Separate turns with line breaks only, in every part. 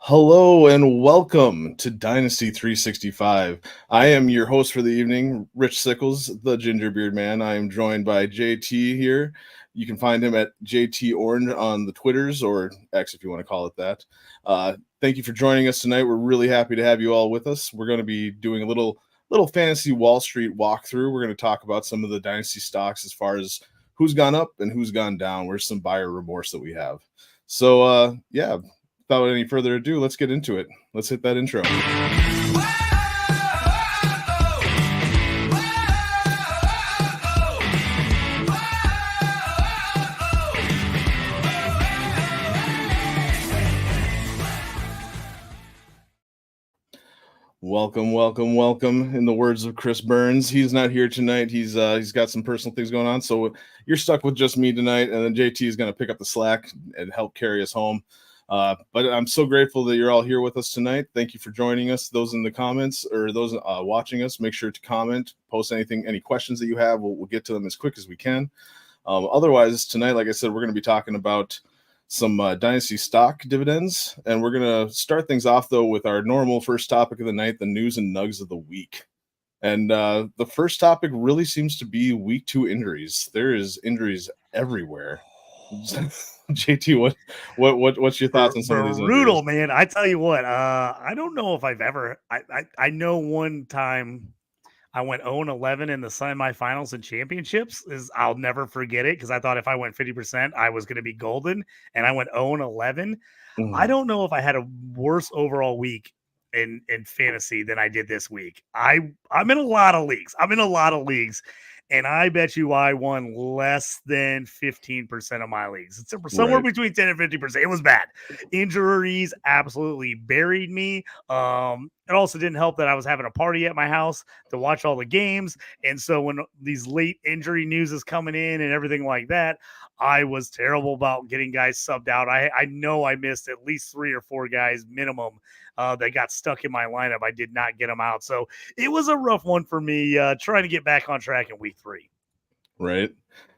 Hello and welcome to Dynasty 365. I am your host for the evening, Rich Sickles, the Gingerbeard Man. I am joined by JT here. You can find him at JT Orange on the Twitters, or X if you want to call it that. Thank you for joining us tonight. We're really happy to have you all with us. We're going to be doing a little fantasy Wall Street walkthrough. We're going to talk about some of the Dynasty stocks as far as who's gone up and who's gone down. Where's some buyer remorse that we have. So, without any further ado, let's get into it. Let's hit that intro. Welcome. In the words of Chris Burns, he's not here tonight. He's got some personal things going on, so you're stuck with just me tonight, and then JT is going to pick up the slack and help carry us home. But I'm so grateful that you're all here with us tonight. Thank you for joining us. Those in the comments or those watching us, make sure to comment, post any questions that you have. We'll get to them as quick as we can. Otherwise, tonight, like I said, we're going to be talking about some Dynasty stock dividends. And we're going to start things off, though, with our normal first topic of the night, the news and nugs of the week. And the first topic really seems to be week 2 injuries. There is injuries everywhere. JT, what's your thoughts on some of these injuries?
Brutal, man. I tell you what, I don't know if I've ever. I know one time I went 0-11 in the semifinals and championships. I'll never forget it because I thought if I went 50%, I was going to be golden, and I went 0-11. I don't know if I had a worse overall week in fantasy than I did this week. I'm in a lot of leagues. And I bet you I won less than 15% of my leagues. It's somewhere between 10 and 50%. It was bad. Injuries absolutely buried me. It also didn't help that I was having a party at my house to watch all the games. And so when these late injury news is coming in and everything like that, I was terrible about getting guys subbed out. I know I missed at least 3 or 4 guys minimum that got stuck in my lineup. I did not get them out. So it was a rough one for me trying to get back on track in week 3.
Right.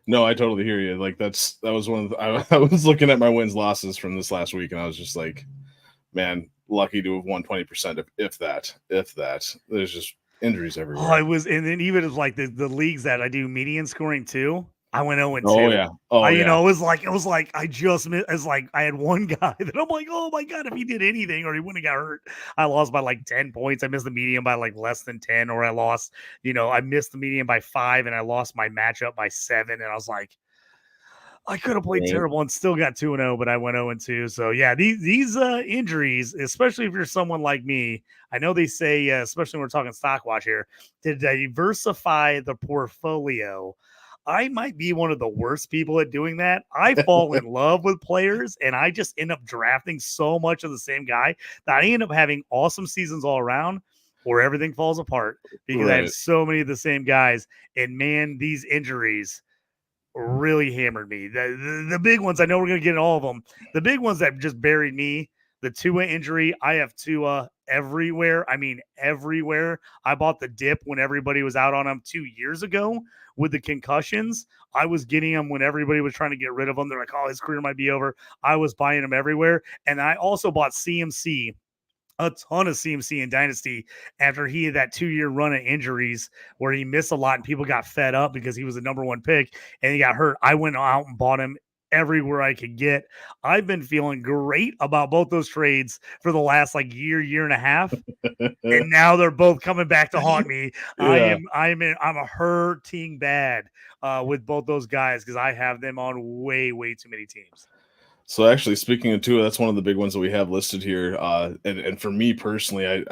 No, I totally hear you. Like that was one of the, I was looking at my wins losses from this last week, and I was just like, man, lucky to have won 20%, if that. There's just injuries everywhere.
And then even like the leagues that I do median scoring too, I went 0-2.
Oh yeah.
It was like I just missed. It's like I had one guy that I'm like, oh my god, if he did anything or he wouldn't have got hurt, I lost by like 10 points. I missed the median by like less than 10, or I lost, I missed the median by 5 and I lost my matchup by 7. And I was like, I could have played terrible and still got 2-0, but I went 0-2. So yeah, these injuries, especially if you're someone like me, I know they say, especially when we're talking stock watch here, to diversify the portfolio. I might be one of the worst people at doing that. I fall in love with players, and I just end up drafting so much of the same guy that I end up having awesome seasons all around, or everything falls apart because I have so many of the same guys. And man, these injuries really hammered me. The big ones, I know we're going to get in all of them. The big ones that just buried me, the Tua injury. I have Tua everywhere. I mean, everywhere. I bought the dip when everybody was out on him 2 years ago with the concussions. I was getting him when everybody was trying to get rid of him. They're like, oh, his career might be over. I was buying him everywhere. And I also bought CMC, a ton of CMC in Dynasty after he had that 2-year run of injuries where he missed a lot and people got fed up because he was the number 1 pick and he got hurt. I went out and bought him everywhere I could get. I've been feeling great about both those trades for the last year and a half. And now they're both coming back to haunt me. Yeah. I'm hurting bad with both those guys because I have them on way too many teams.
So actually, speaking of Tua, that's one of the big ones that we have listed here. And for me personally,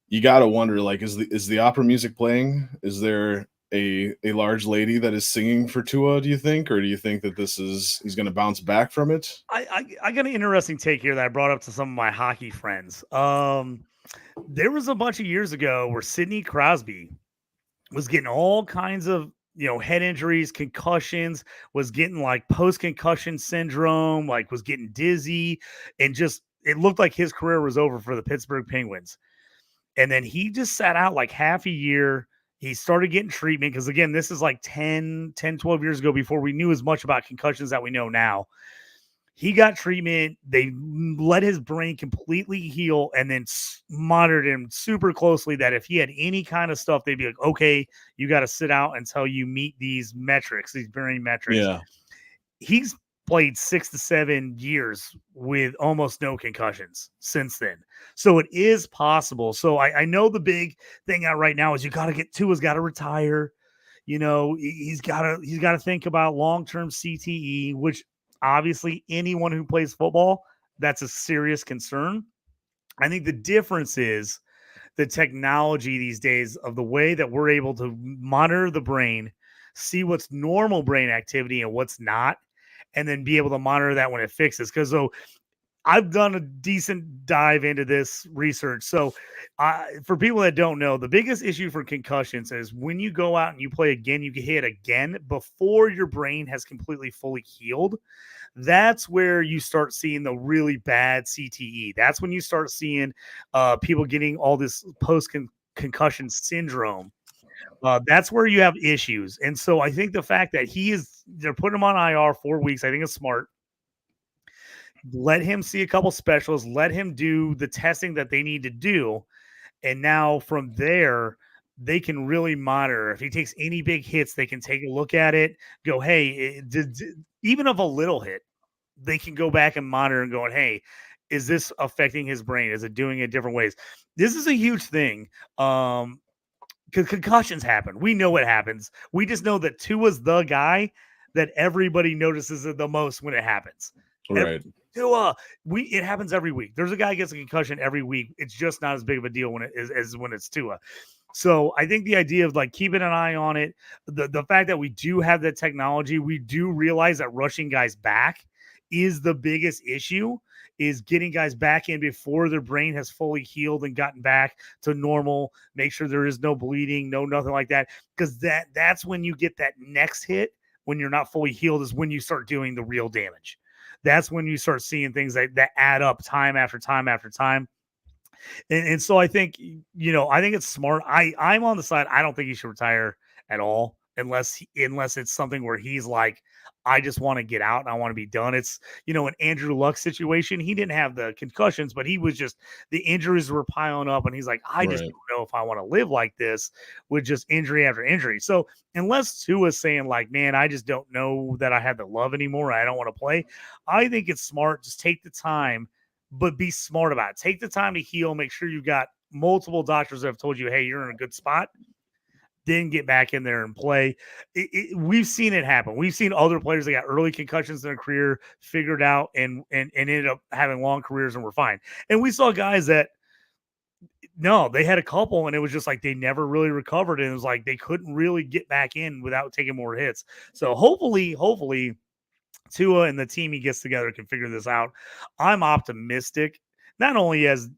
you gotta wonder, like, is the opera music playing? Is there a large lady that is singing for Tua, do you think? Or do you think that he's going to bounce back from it?
I got an interesting take here that I brought up to some of my hockey friends. There was a bunch of years ago where Sidney Crosby was getting all kinds of, head injuries, concussions, was getting like post-concussion syndrome, like was getting dizzy, and just, it looked like his career was over for the Pittsburgh Penguins. And then he just sat out like half a year. He started getting treatment because, again, this is like 10, 12 years ago before we knew as much about concussions that we know now. He got treatment. They let his brain completely heal and then monitored him super closely that if he had any kind of stuff, they'd be like, okay, you got to sit out until you meet these metrics, these brain metrics.
Yeah.
He's played 6 to 7 years with almost no concussions since then. So it is possible. So I know the big thing out right now is you got to get Tua's got to retire. You know, he's got to think about long-term CTE, which obviously anyone who plays football, that's a serious concern. I think the difference is the technology these days of the way that we're able to monitor the brain, see what's normal brain activity and what's not, and then be able to monitor that when it fixes. Because so I've done a decent dive into this research. So, for people that don't know, the biggest issue for concussions is when you go out and you play again, you get hit again before your brain has completely fully healed. That's where you start seeing the really bad CTE. That's when you start seeing people getting all this post-concussion syndrome. That's where you have issues. And so I think the fact that they're putting him on IR 4 weeks, I think is smart. Let him see a couple specials, let him do the testing that they need to do. And now from there, they can really monitor. If he takes any big hits, they can take a look at it, go, hey, even of a little hit, they can go back and monitor and going, hey, is this affecting his brain? Is it doing it different ways? This is a huge thing. Because concussions happen. We know what happens. We just know that Tua's the guy that everybody notices it the most when it happens.
Right.
It happens every week. There's a guy who gets a concussion every week. It's just not as big of a deal when it is as when it's Tua. So I think the idea of like keeping an eye on it, the fact that we do have that technology, we do realize that rushing guys back is the biggest issue, is getting guys back in before their brain has fully healed and gotten back to normal. Make sure there is no bleeding, nothing like that. Because that's when you get that next hit when you're not fully healed, is when you start doing the real damage. That's when you start seeing things that add up time after time after time. And so I think, I think it's smart. I'm on the side. I don't think he should retire at all unless it's something where he's like, I just want to get out and I want to be done. It's, an Andrew Luck situation. He didn't have the concussions, but he was just, the injuries were piling up. And he's like, I just don't know if I want to live like this with just injury after injury. So unless Tua's saying like, man, I just don't know that I have the love anymore, I don't want to play, I think it's smart. Just take the time, but be smart about it. Take the time to heal. Make sure you've got multiple doctors that have told you, hey, you're in a good spot. Then get back in there and play. We've seen it happen. We've seen other players that got early concussions in their career, figured out and ended up having long careers and were fine. And we saw guys that, no, they had a couple and it was just like they never really recovered. And it was like they couldn't really get back in without taking more hits. So hopefully Tua and the team he gets together can figure this out. I'm optimistic, not only as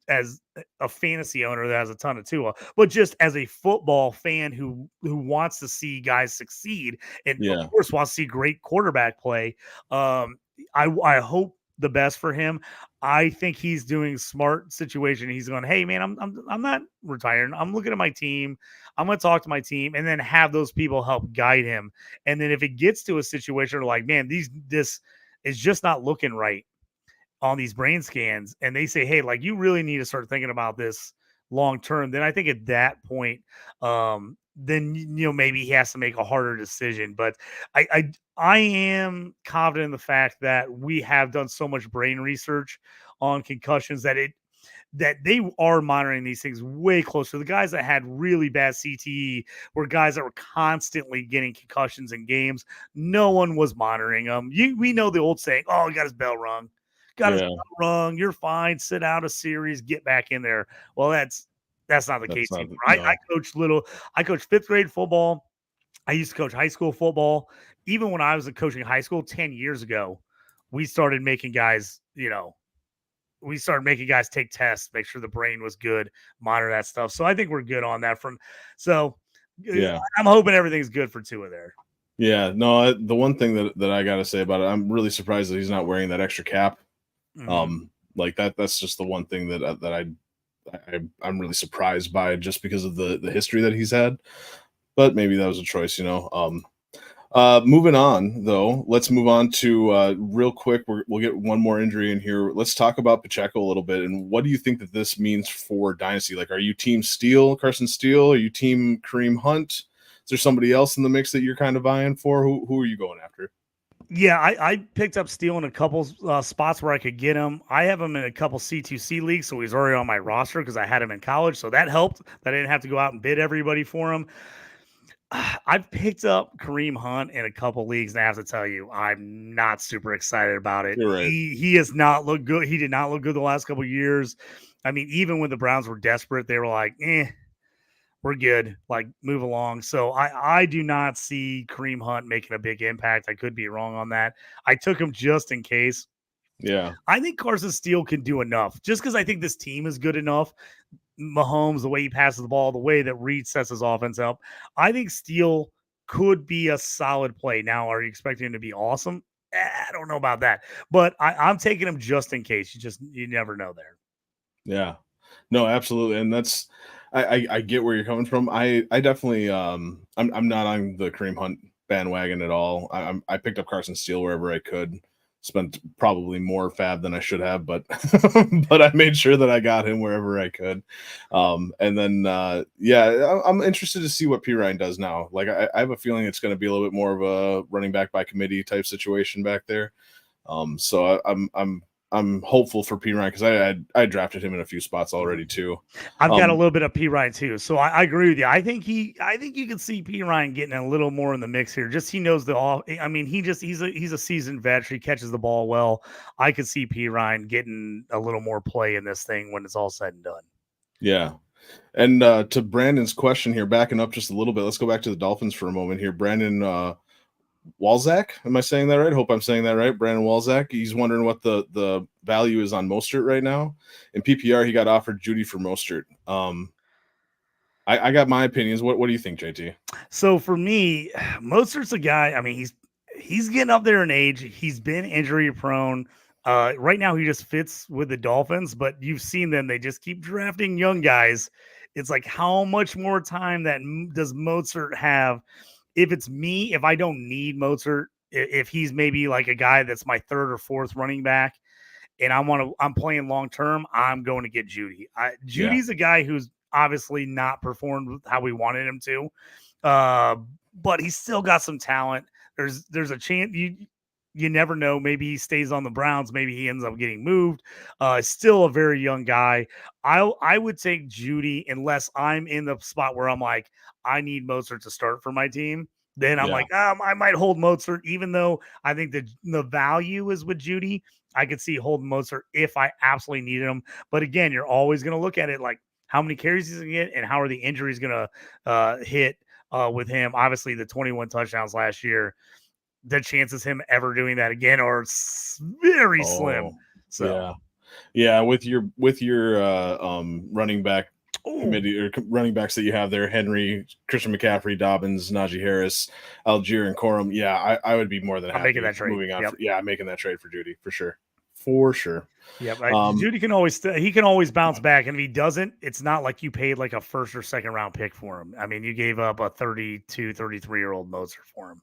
a fantasy owner that has a ton of Tua, but just as a football fan who wants to see guys succeed and of course wants to see great quarterback play. I hope the best for him. I think he's doing smart situation. He's going, hey man, I'm not retiring. I'm looking at my team. I'm going to talk to my team and then have those people help guide him. And then if it gets to a situation where like, man, this is just not looking right on these brain scans, and they say, hey, like you really need to start thinking about this long term, then I think at that point, then maybe he has to make a harder decision. But I am confident in the fact that we have done so much brain research on concussions that they are monitoring these things way closer. The guys that had really bad CTE were guys that were constantly getting concussions in games. No one was monitoring them. We know the old saying, oh, he got his bell rung. Got his bell rung. You're fine. Sit out a series. Get back in there. Well, that's not the case anymore. I coached fifth grade football. I used to coach high school football. Even when I was coaching high school 10 years ago, we started making guys, take tests, make sure the brain was good, monitor that stuff. So I think we're good on that I'm hoping everything's good for Tua there.
Yeah, no, the one thing that I got to say about it, I'm really surprised that he's not wearing that extra cap. Mm-hmm. Like that's just the one thing that I'm really surprised by, just because of the history that he's had. But maybe that was a choice, Moving on, though, let's move on to real quick. We'll get one more injury in here. Let's talk about Pacheco a little bit. And what do you think that this means for Dynasty? Like, are you team Steele, Carson Steele? Are you team Kareem Hunt? Is there somebody else in the mix that you're kind of eyeing for? Who are you going after?
Yeah, I picked up Steele in a couple spots where I could get him. I have him in a couple C2C leagues, so he's already on my roster because I had him in college. So that helped that I didn't have to go out and bid everybody for him. I've picked up Kareem Hunt in a couple leagues, and I have to tell you, I'm not super excited about it.
You're right.
He has not looked good. He did not look good the last couple of years. I mean, even when the Browns were desperate, they were like, we're good. Like, move along. So I do not see Kareem Hunt making a big impact. I could be wrong on that. I took him just in case.
Yeah.
I think Carson Steele can do enough just because I think this team is good enough. Mahomes, the way he passes the ball, the way that Reed sets his offense up, I think Steele could be a solid play. Now, are you expecting him to be awesome? I don't know about that, but I'm taking him just in case. You never know there.
Yeah. No, absolutely. And that's I get where you're coming from. I definitely I'm not on the Kareem Hunt bandwagon at all. I picked up Carson Steele wherever I could. Spent probably more fab than I should have, but but I made sure that I got him wherever I could. And then I'm interested to see what P. Ryan does now. Like I have a feeling it's going to be a little bit more of a running back by committee type situation back there. So I'm hopeful for P. Ryan because I drafted him in a few spots already too.
I've got a little bit of P. Ryan too, so I agree with you. I think you can see P. Ryan getting a little more in the mix here. Just he knows the all. I mean, he's a seasoned vet. He catches the ball well. I could see P. Ryan getting a little more play in this thing when it's all said and done.
Yeah. And to Brandon's question here, backing up just a little bit, let's go back to the Dolphins for a moment here. Brandon Walzak, am I saying that right? Hope I'm saying that right. Brandon Walzak. He's wondering what the value is on Mostert right now. In PPR, he got offered Judy for Mostert. I got my opinions. What do you think, JT?
So for me, Mostert's a guy. I mean, he's getting up there in age. He's been injury prone. Right now, he just fits with the Dolphins, but you've seen them. They just keep drafting young guys. It's like, how much more time does Mostert have? If it's me, if I don't need Mostert, if he's maybe like a guy that's my third or fourth running back, and I'm playing long term, I'm going to get Judy. Judy's a guy who's obviously not performed how we wanted him to, but he's still got some talent. There's a chance you never know. Maybe he stays on the Browns. Maybe he ends up getting moved. Still a very young guy. I would take Judy unless I'm in the spot where I'm like, I need Mostert to start for my team. Then I'm like, I might hold Mostert, even though I think the value is with Judy. I could see holding Mostert if I absolutely needed him. But again, you're always going to look at it like how many carries he's going to get and how are the injuries going to hit with him. Obviously, the 21 touchdowns last year, the chances him ever doing that again are very slim. So
with your running back committee or running backs that you have there, Henry, Christian McCaffrey, Dobbins, Najee Harris, Algier, and Corum. Yeah, I would be more than happy
making that trade.
Moving on. Yep. I'm making that trade for Judy for sure.
Yeah, Judy can always bounce back, and if he doesn't, it's not like you paid like a first or second round pick for him. I mean, you gave up a 32, 33-year-old Mostert for him.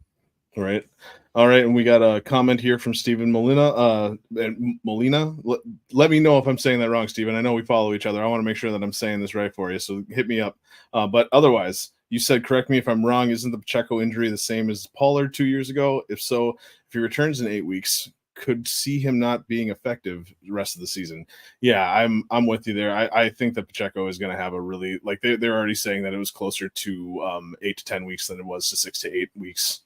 Right. All right. And we got a comment here from Stephen Molina. Let me know if I'm saying that wrong, Stephen. I know we follow each other. I want to make sure that I'm saying this right for you. So hit me up. But otherwise, you said, correct me if I'm wrong, isn't the Pacheco injury the same as Pollard 2 years ago? If so, if he returns in 8 weeks, could see him not being effective the rest of the season. Yeah, I'm with you there. I think that Pacheco is going to have a really, like they're already saying that it was closer to 8 to 10 weeks than it was to 6 to 8 weeks.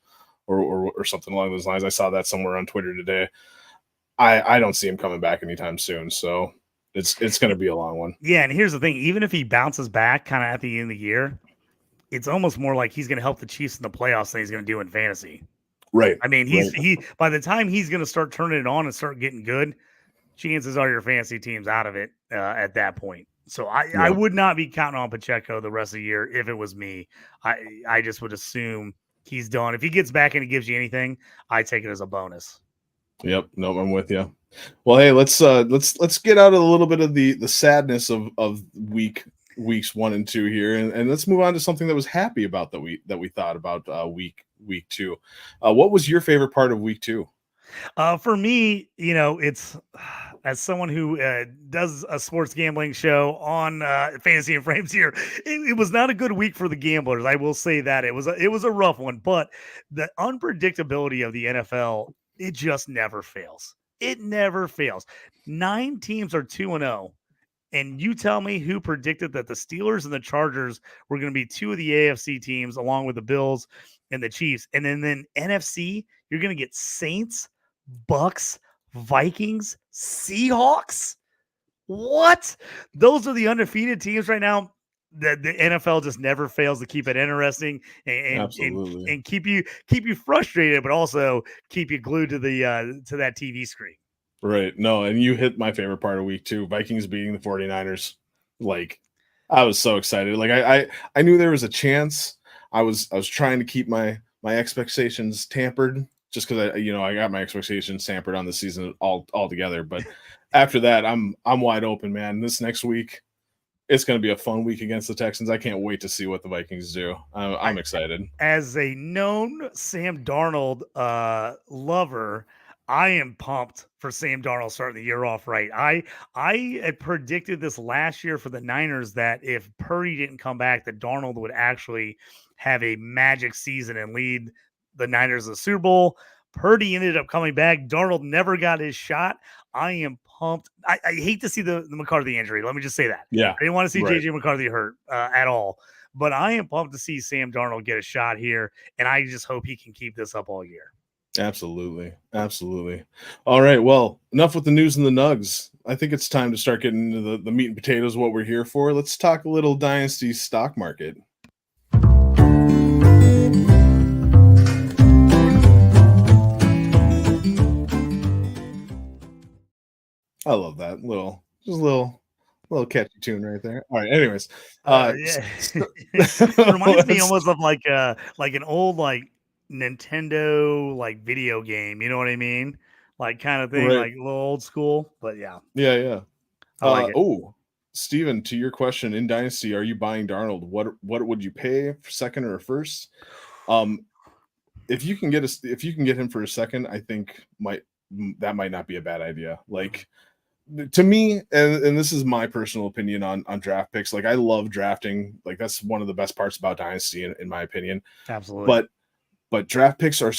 Or something along those lines. I saw that somewhere on Twitter today. I don't see him coming back anytime soon, so it's going to be a long one.
Yeah, and here's the thing: even if he bounces back kind of at the end of the year, it's almost more like he's going to help the Chiefs in the playoffs than he's going to do in fantasy.
Right.
I mean, he by the time he's going to start turning it on and start getting good, chances are your fantasy team's out of it at that point. So I would not be counting on Pacheco the rest of the year if it was me. I just would assume he's done. If he gets back and he gives you anything, I take it as a bonus.
Yep. No, I'm with you. Well, hey, let's get out of a little bit of the sadness of week weeks 1 and 2 here, and let's move on to something that was happy about that we thought about week 2. What was your favorite part of week 2?
For me, it's as someone who does a sports gambling show on Fantasy and Frames here, it was not a good week for the gamblers. I will say that it was a rough one, but the unpredictability of the NFL, it just never fails. It never fails. 9 teams are 2-0. And you tell me who predicted that the Steelers and the Chargers were going to be 2 of the AFC teams, along with the Bills and the Chiefs. And then NFC, you're going to get Saints, Bucks, Vikings, Seahawks. What? Those are the undefeated teams right now. The NFL just never fails to keep it interesting and keep you frustrated, but also keep you glued to that TV screen.
Right. No, and you hit my favorite part of week 2, Vikings beating the 49ers. Like, I was so excited. Like, I knew there was a chance. I was trying to keep my expectations tampered, just because I got my expectations tampered on the season altogether. But after that, I'm wide open, man. This next week, it's going to be a fun week against the Texans. I can't wait to see what the Vikings do. I'm excited.
As a known Sam Darnold lover, I am pumped for Sam Darnold starting the year off right. I had predicted this last year for the Niners that if Purdy didn't come back, that Darnold would actually have a magic season and lead the Niners to the Super Bowl. Purdy ended up coming back. Darnold never got his shot. I am pumped. I hate to see the McCarthy injury. Let me just say that.
Yeah,
I didn't want to see JJ McCarthy hurt at all. But I am pumped to see Sam Darnold get a shot here, and I just hope he can keep this up all year.
Absolutely. All right. Well, enough with the news and the nugs. I think it's time to start getting into the meat and potatoes, what we're here for. Let's talk a little Dynasty stock market. I love that little catchy tune right there. All right. Anyways,
it reminds me almost of like an old Nintendo video game. You know what I mean? Like kind of thing,
right.
like a little old school. But yeah.
I like it. Oh, Steven, to your question, in Dynasty, are you buying Darnold? What would you pay for second or first? If you can get him for a second, I think that might not be a bad idea. Like, to me, and this is my personal opinion on draft picks, like I love drafting. Like, that's one of the best parts about Dynasty in my opinion.
Absolutely.
But draft picks are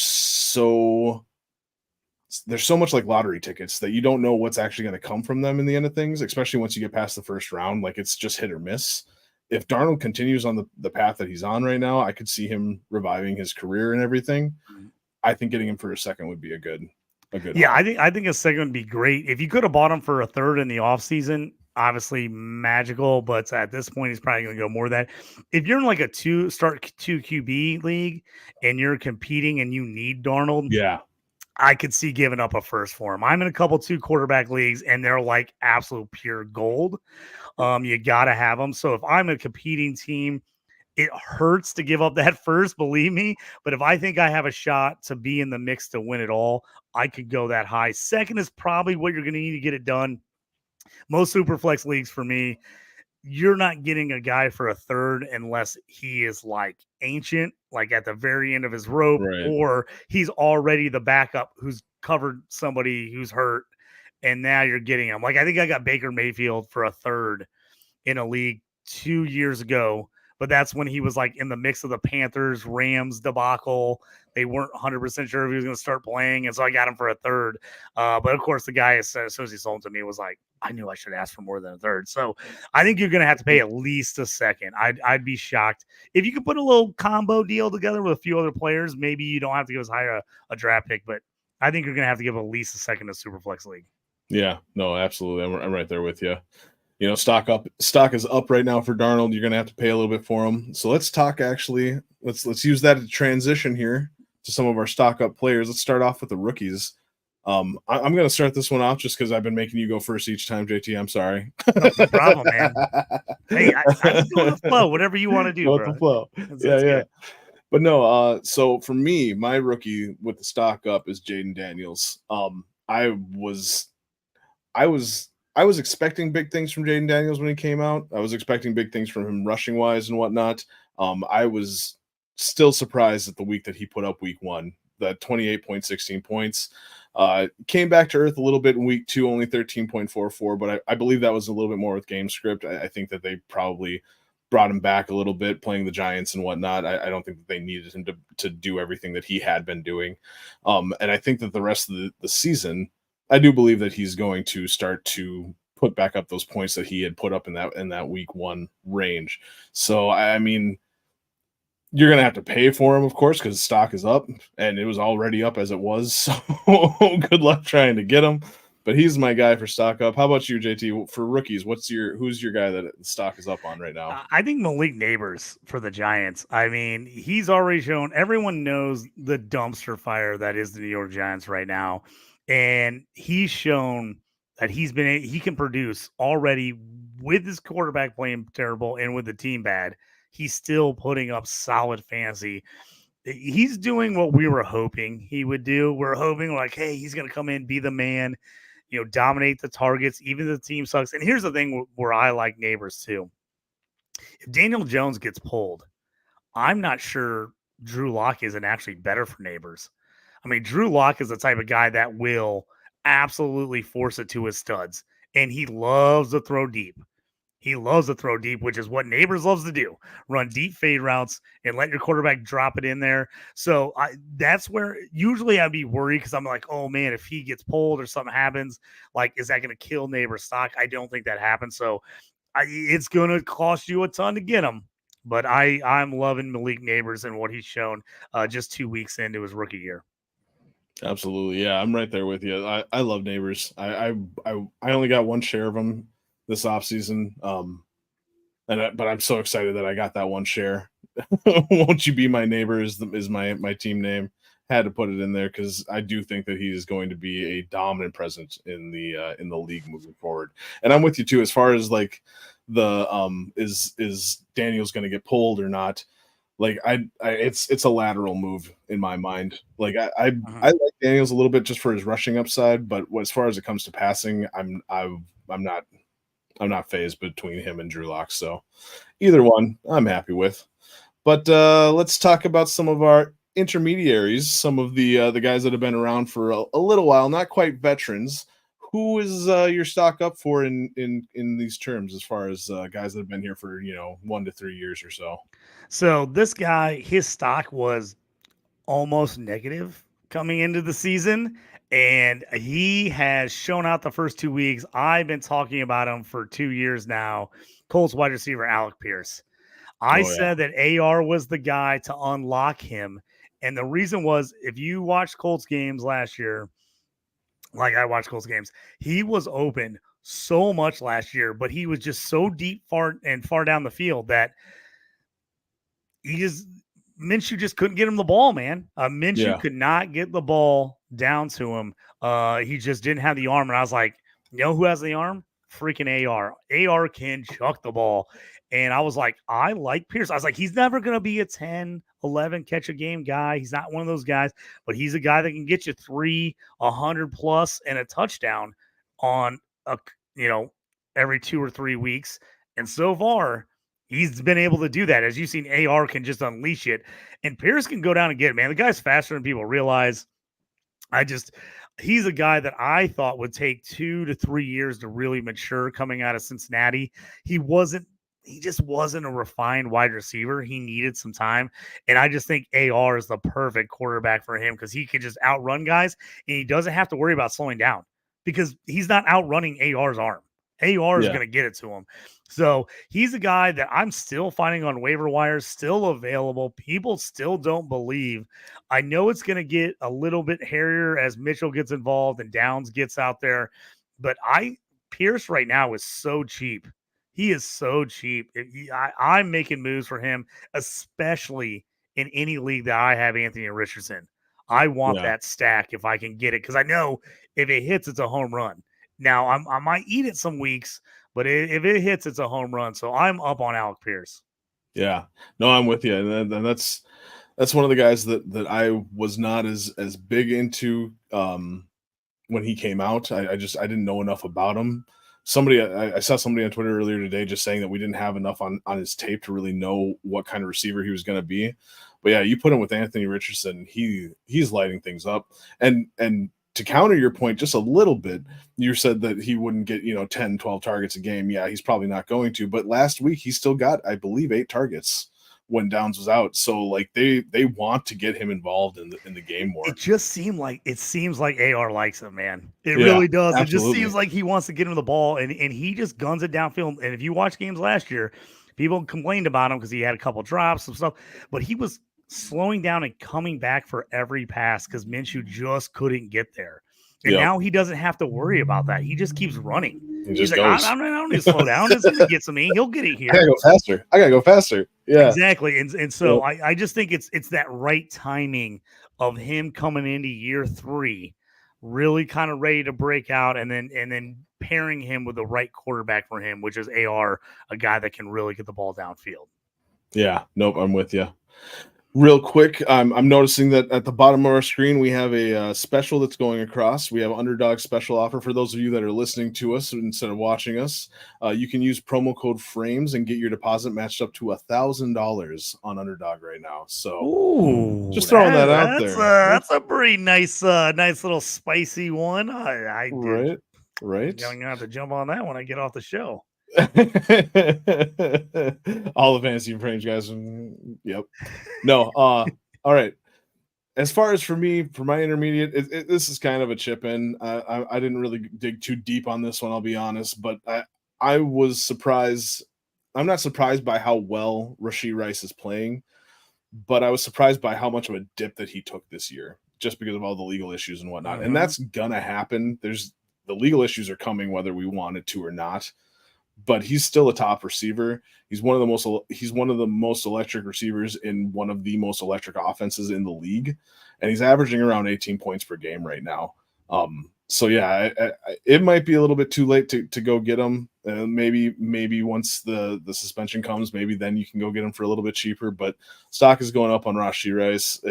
there's so much like lottery tickets that you don't know what's actually going to come from them in the end of things, especially once you get past the first round. Like, it's just hit or miss. If Darnold continues on the path that he's on right now, I could see him reviving his career and everything. I think getting him for a second would be a good
yeah, I think a second would be great. If you could have bought him for a third in the offseason, obviously magical, but at this point he's probably going to go more than that. If you're in like a 2 QB league and you're competing and you need Darnold,
yeah,
I could see giving up a first for him. I'm in a couple 2 quarterback leagues and they're like absolute pure gold. You got to have them. So if I'm a competing team, it hurts to give up that first, believe me. But if I think I have a shot to be in the mix to win it all, I could go that high. Second is probably what you're going to need to get it done. Most Superflex leagues for me, you're not getting a guy for a third unless he is like ancient, like at the very end of his rope,
right.
Or he's already the backup who's covered somebody who's hurt. And now you're getting him. Like, I think I got Baker Mayfield for a third in a league 2 years ago, but that's when he was like in the mix of the Panthers Rams debacle. They weren't 100% sure if he was going to start playing, and so I got him for a third. But of course, the guy, as soon as he sold to me, was like, I knew I should ask for more than a third. So I think you're going to have to pay at least a second. I'd be shocked if you could put a little combo deal together with a few other players. Maybe you don't have to give as high a draft pick, but I think you're going to have to give at least a second to Superflex League.
Yeah, no, absolutely. I'm right there with you. You know, stock is up right now for Darnold. You're going to have to pay a little bit for him. So let's talk actually. Let's use that to transition here to some of our stock up players. Let's start off with the rookies. I'm going to start this one off just because I've been making you go first each time, JT. I'm sorry.
No problem, man. Hey, I can go with the flow. Whatever you want to do,
go
bro.
with the flow. That's good. But no, so for me, my rookie with the stock up is Jaden Daniels. I I was expecting big things from Jaden Daniels when he came out. I was expecting big things from him rushing wise and whatnot. I was still surprised at the week that he put up week 1, the 28.16 points. Came back to earth a little bit in week 2, only 13.44, but I believe that was a little bit more with game script. I think that they probably brought him back a little bit playing the Giants and whatnot. I don't think that they needed him to do everything that he had been doing. And I think that the rest of the season, I do believe that he's going to start to put back up those points that he had put up in that week 1 range. So, I mean, you're going to have to pay for him, of course, because stock is up, and it was already up as it was. So good luck trying to get him. But he's my guy for stock up. How about you, JT? For rookies, who's your guy that the stock is up on right now?
I think Malik Neighbors for the Giants. I mean, he's already shown, everyone knows the dumpster fire that is the New York Giants right now. And he's shown that he can produce already with his quarterback playing terrible and with the team bad. He's still putting up solid fantasy. He's doing what we were hoping he would do. We're hoping like, hey, he's going to come in, be the man, dominate the targets, even if the team sucks. And here's the thing where I like Neighbors too. If Daniel Jones gets pulled, I'm not sure Drew Lock isn't actually better for Neighbors. I mean, Drew Lock is the type of guy that will absolutely force it to his studs, and he loves to throw deep. He loves to throw deep, which is what Neighbors loves to do. Run deep fade routes and let your quarterback drop it in there. So that's where usually I'd be worried because I'm like, oh, man, if he gets pulled or something happens, like, is that going to kill Neighbors' stock? I don't think that happens. So it's going to cost you a ton to get him. But I'm loving Malik Neighbors and what he's shown just 2 weeks into his rookie year.
Absolutely. Yeah, I'm right there with you. I love Neighbors. I only got one share of them this offseason. But I'm so excited that I got that one share. Won't you be my neighbor is my team name. Had to put it in there because I do think that he is going to be a dominant presence in the league moving forward. And I'm with you too, as far as like the is Daniels going to get pulled or not. Like it's a lateral move in my mind. Like I like Daniels a little bit just for his rushing upside, but as far as it comes to passing, I'm not phased between him and Drew Lock. So either one I'm happy with. But let's talk about some of our intermediaries, some of the guys that have been around for a little while, not quite veterans. Who is your stock up for in these terms as far as guys that have been here for 1 to 3 years or so?
So this guy, his stock was almost negative coming into the season, and he has shown out the first 2 weeks. I've been talking about him for 2 years now. Colts wide receiver Alec Pierce. I said that AR was the guy to unlock him, and the reason was if you watched Colts games last year, like I watched Colts games, he was open so much last year, but he was just so deep, far down the field that Minshew just couldn't get him the ball, man. Minshew could not get the ball down to him. He just didn't have the arm. And I was like, you know who has the arm? Freaking AR. AR can chuck the ball. And I was like, I like Pierce. I was like, he's never going to be a 10, 11 catch a game guy. He's not one of those guys, but he's a guy that can get you 100 plus and a touchdown on every 2 or 3 weeks. And so far, he's been able to do that. As you've seen, AR can just unleash it. And Pierce can go down and get it, man. The guy's faster than people realize. He's a guy that I thought would take 2 to 3 years to really mature coming out of Cincinnati. He just wasn't a refined wide receiver. He needed some time. And I just think AR is the perfect quarterback for him because he can just outrun guys and he doesn't have to worry about slowing down because he's not outrunning AR's arm. AR is going to get it to him. So he's a guy that I'm still finding on waiver wires, still available. People still don't believe. I know it's going to get a little bit hairier as Mitchell gets involved and Downs gets out there. But Pierce right now is so cheap. He is so cheap. I'm making moves for him, especially in any league that I have Anthony Richardson. I want that stack if I can get it because I know if it hits, it's a home run. Now, I might eat it some weeks, but if it hits, it's a home run. So I'm up on Alec Pierce.
Yeah. No, I'm with you. And that's one of the guys that I was not as big into when he came out. I didn't know enough about him. I saw somebody on Twitter earlier today just saying that we didn't have enough on his tape to really know what kind of receiver he was going to be. But yeah, you put him with Anthony Richardson, he's lighting things up. And to counter your point just a little bit, you said that he wouldn't get, 10, 12 targets a game. Yeah, he's probably not going to. But last week he still got, I believe, 8 targets when Downs was out. So like they want to get him involved in the game more.
It seems like AR likes him, man. It really does. Absolutely. It just seems like he wants to get him the ball, and he just guns it downfield. And if you watch games last year, people complained about him because he had a couple drops and stuff, but he was slowing down and coming back for every pass because Minshew just couldn't get there. And now he doesn't have to worry about that. He just keeps running. He's like, I don't need to slow down. It's going to get to me. He'll get it here.
I gotta go faster. Yeah,
exactly. And so I just think it's that right timing of him coming into year 3, really kind of ready to break out, and then pairing him with the right quarterback for him, which is AR, a guy that can really get the ball downfield.
Yeah, nope, I'm with you. Real quick, I'm noticing that at the bottom of our screen, we have a special that's going across. We have Underdog special offer for those of you that are listening to us instead of watching us. You can use promo code FRAMES and get your deposit matched up to $1,000 on Underdog right now. So just throwing that out there.
That's a pretty nice little spicy one. I
right.
I'm going to have to jump on that when I get off the show.
All the fantasy frames, guys. Yep. No. All right. As far as for me, for my intermediate, this is kind of a chip in. I didn't really dig too deep on this one, I'll be honest, but I was surprised. I'm not surprised by how well Rashee Rice is playing, but I was surprised by how much of a dip that he took this year, just because of all the legal issues and whatnot. And that's gonna happen. The legal issues are coming whether we want it to or not. But he's still a top receiver. He's one of the most electric receivers in one of the most electric offenses in the league, and he's averaging around 18 points per game right now. So yeah, it might be a little bit too late to go get him. Maybe once the suspension comes, maybe then you can go get him for a little bit cheaper. But stock is going up on Rashee Rice.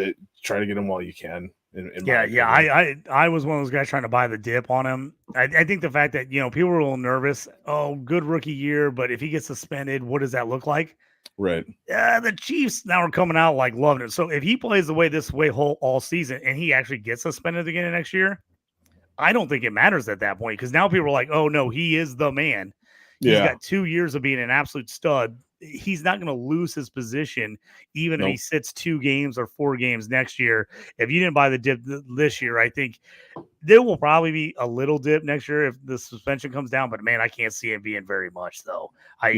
Try to get him while you can.
I was one of those guys trying to buy the dip on him. I think the fact that, people were a little nervous. Oh, good rookie year, but if he gets suspended, what does that look like?
Right.
The Chiefs now are coming out like loving it. So if he plays the way all season and he actually gets suspended again next year, I don't think it matters at that point, because now people are like, oh no, he is the man. He's got 2 years of being an absolute stud. He's not going to lose his position, even if he sits 2 games or 4 games next year. If you didn't buy the dip this year, I think there will probably be a little dip next year if the suspension comes down. But man, I can't see it being very much though. I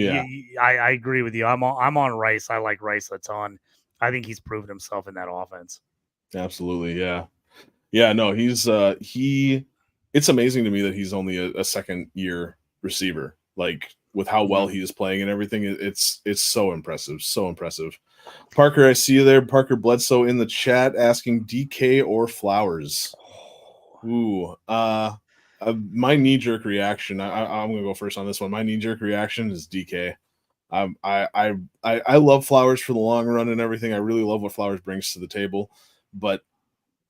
agree with you. I'm on Rice. I like Rice a ton. I think he's proven himself in that offense.
Absolutely, yeah. Yeah, no, he's it's amazing to me that he's only a second year receiver. Like, with how well he is playing and everything, it's so impressive. So impressive. Parker, I see you there. Parker Bledsoe in the chat asking DK or Flowers. Ooh, my knee-jerk reaction. I'm gonna go first on this one. My knee-jerk reaction is DK. I love Flowers for the long run and everything. I really love what Flowers brings to the table, but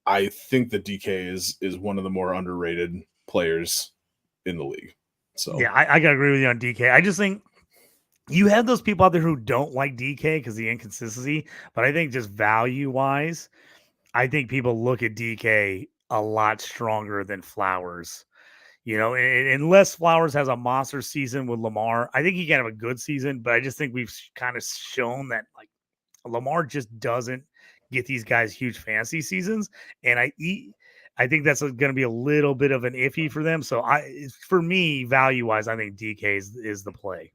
I think that DK is one of the more underrated players in the league. So
yeah, I gotta agree with you on DK. I just think you have those people out there who don't like DK because the inconsistency, but I think just value wise, I think people look at DK a lot stronger than Flowers. Unless Flowers has a monster season with Lamar, I think he can have a good season, but I just think we've kind of shown that like Lamar just doesn't get these guys huge fantasy seasons, and I think that's going to be a little bit of an iffy for them. So for me, value wise, I think DK is the play.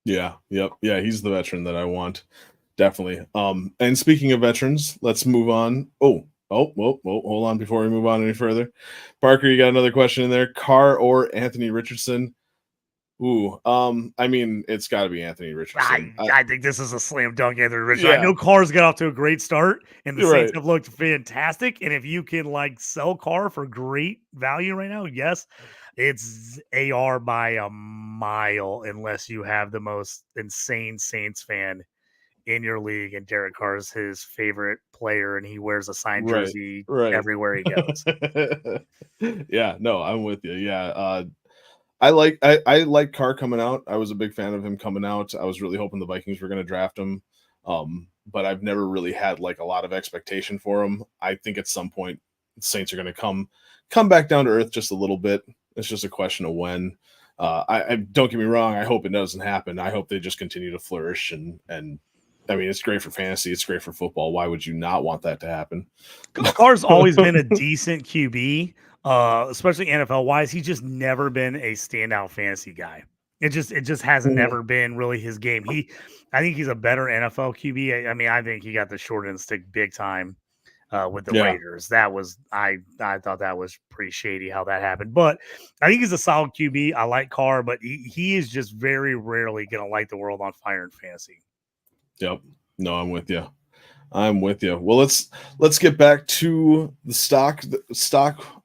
Yeah. Yep. Yeah. He's the veteran that I want. Definitely. And speaking of veterans, let's move on. Whoa, hold on before we move on any further. Parker, you got another question in there. Carr or Anthony Richardson? Ooh, I mean, it's got to be Anthony Richardson.
I think this is a slam dunk, Anthony Richardson. Yeah. I know Carr's got off to a great start, and the Saints have looked fantastic. And if you can sell Carr for great value right now, yes, it's AR by a mile, unless you have the most insane Saints fan in your league, and Derek Carr is his favorite player, and he wears a signed jersey everywhere he goes.
Yeah, no, I'm with you. Yeah. I like Carr coming out. I was a big fan of him coming out. I was really hoping the Vikings were going to draft him. But I've never really had like a lot of expectation for him. I think at some point the Saints are going to come back down to earth just a little bit. It's just a question of when. I don't get me wrong. I hope it doesn't happen. I hope they just continue to flourish and I mean, it's great for fantasy. It's great for football. Why would you not want that to happen?
Carr's always been a decent QB, especially NFL wise. He's just never been a standout fantasy guy. It just hasn't never been really his game. I think he's a better NFL QB. I mean, I think he got the short end stick big time with the Raiders. That was I thought that was pretty shady how that happened. But I think he's a solid QB. I like Carr, but he is just very rarely going to light the world on fire in fantasy.
Yep. No, I'm with you. Well, let's get back to the stock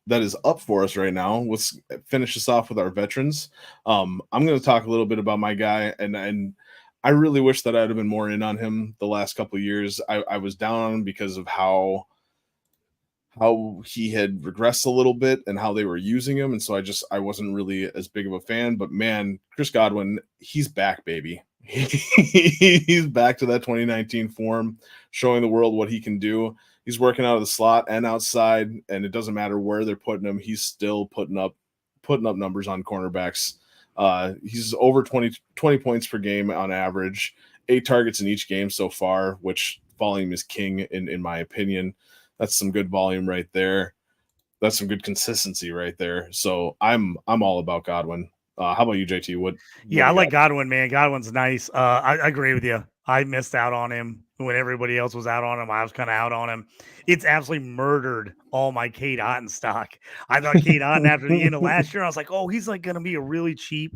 that is up for us right now. Let's finish this off with our veterans. I'm going to talk a little bit about my guy, and I really wish that I'd have been more in on him the last couple of years. I was down on him because of how he had regressed a little bit and how they were using him, and so I wasn't really as big of a fan. But man, Chris Godwin, he's back, baby. He's back to that 2019 form, showing the world what he can do. He's working out of the slot and outside, and it doesn't matter where they're putting him. He's still putting up numbers on cornerbacks. He's over 20 points per game on average, 8 targets in each game so far, which volume is king in my opinion. That's some good volume right there. That's some good consistency right there. So I'm all about Godwin. How about you, JT?
I like Godwin, man. Godwin's nice. I agree with you. I missed out on him when everybody else was out on him. I was kind of out on him. It's absolutely murdered all my Cade Otton stock. I thought Cade Otton after the end of last year, I was like, oh, he's like going to be a really cheap,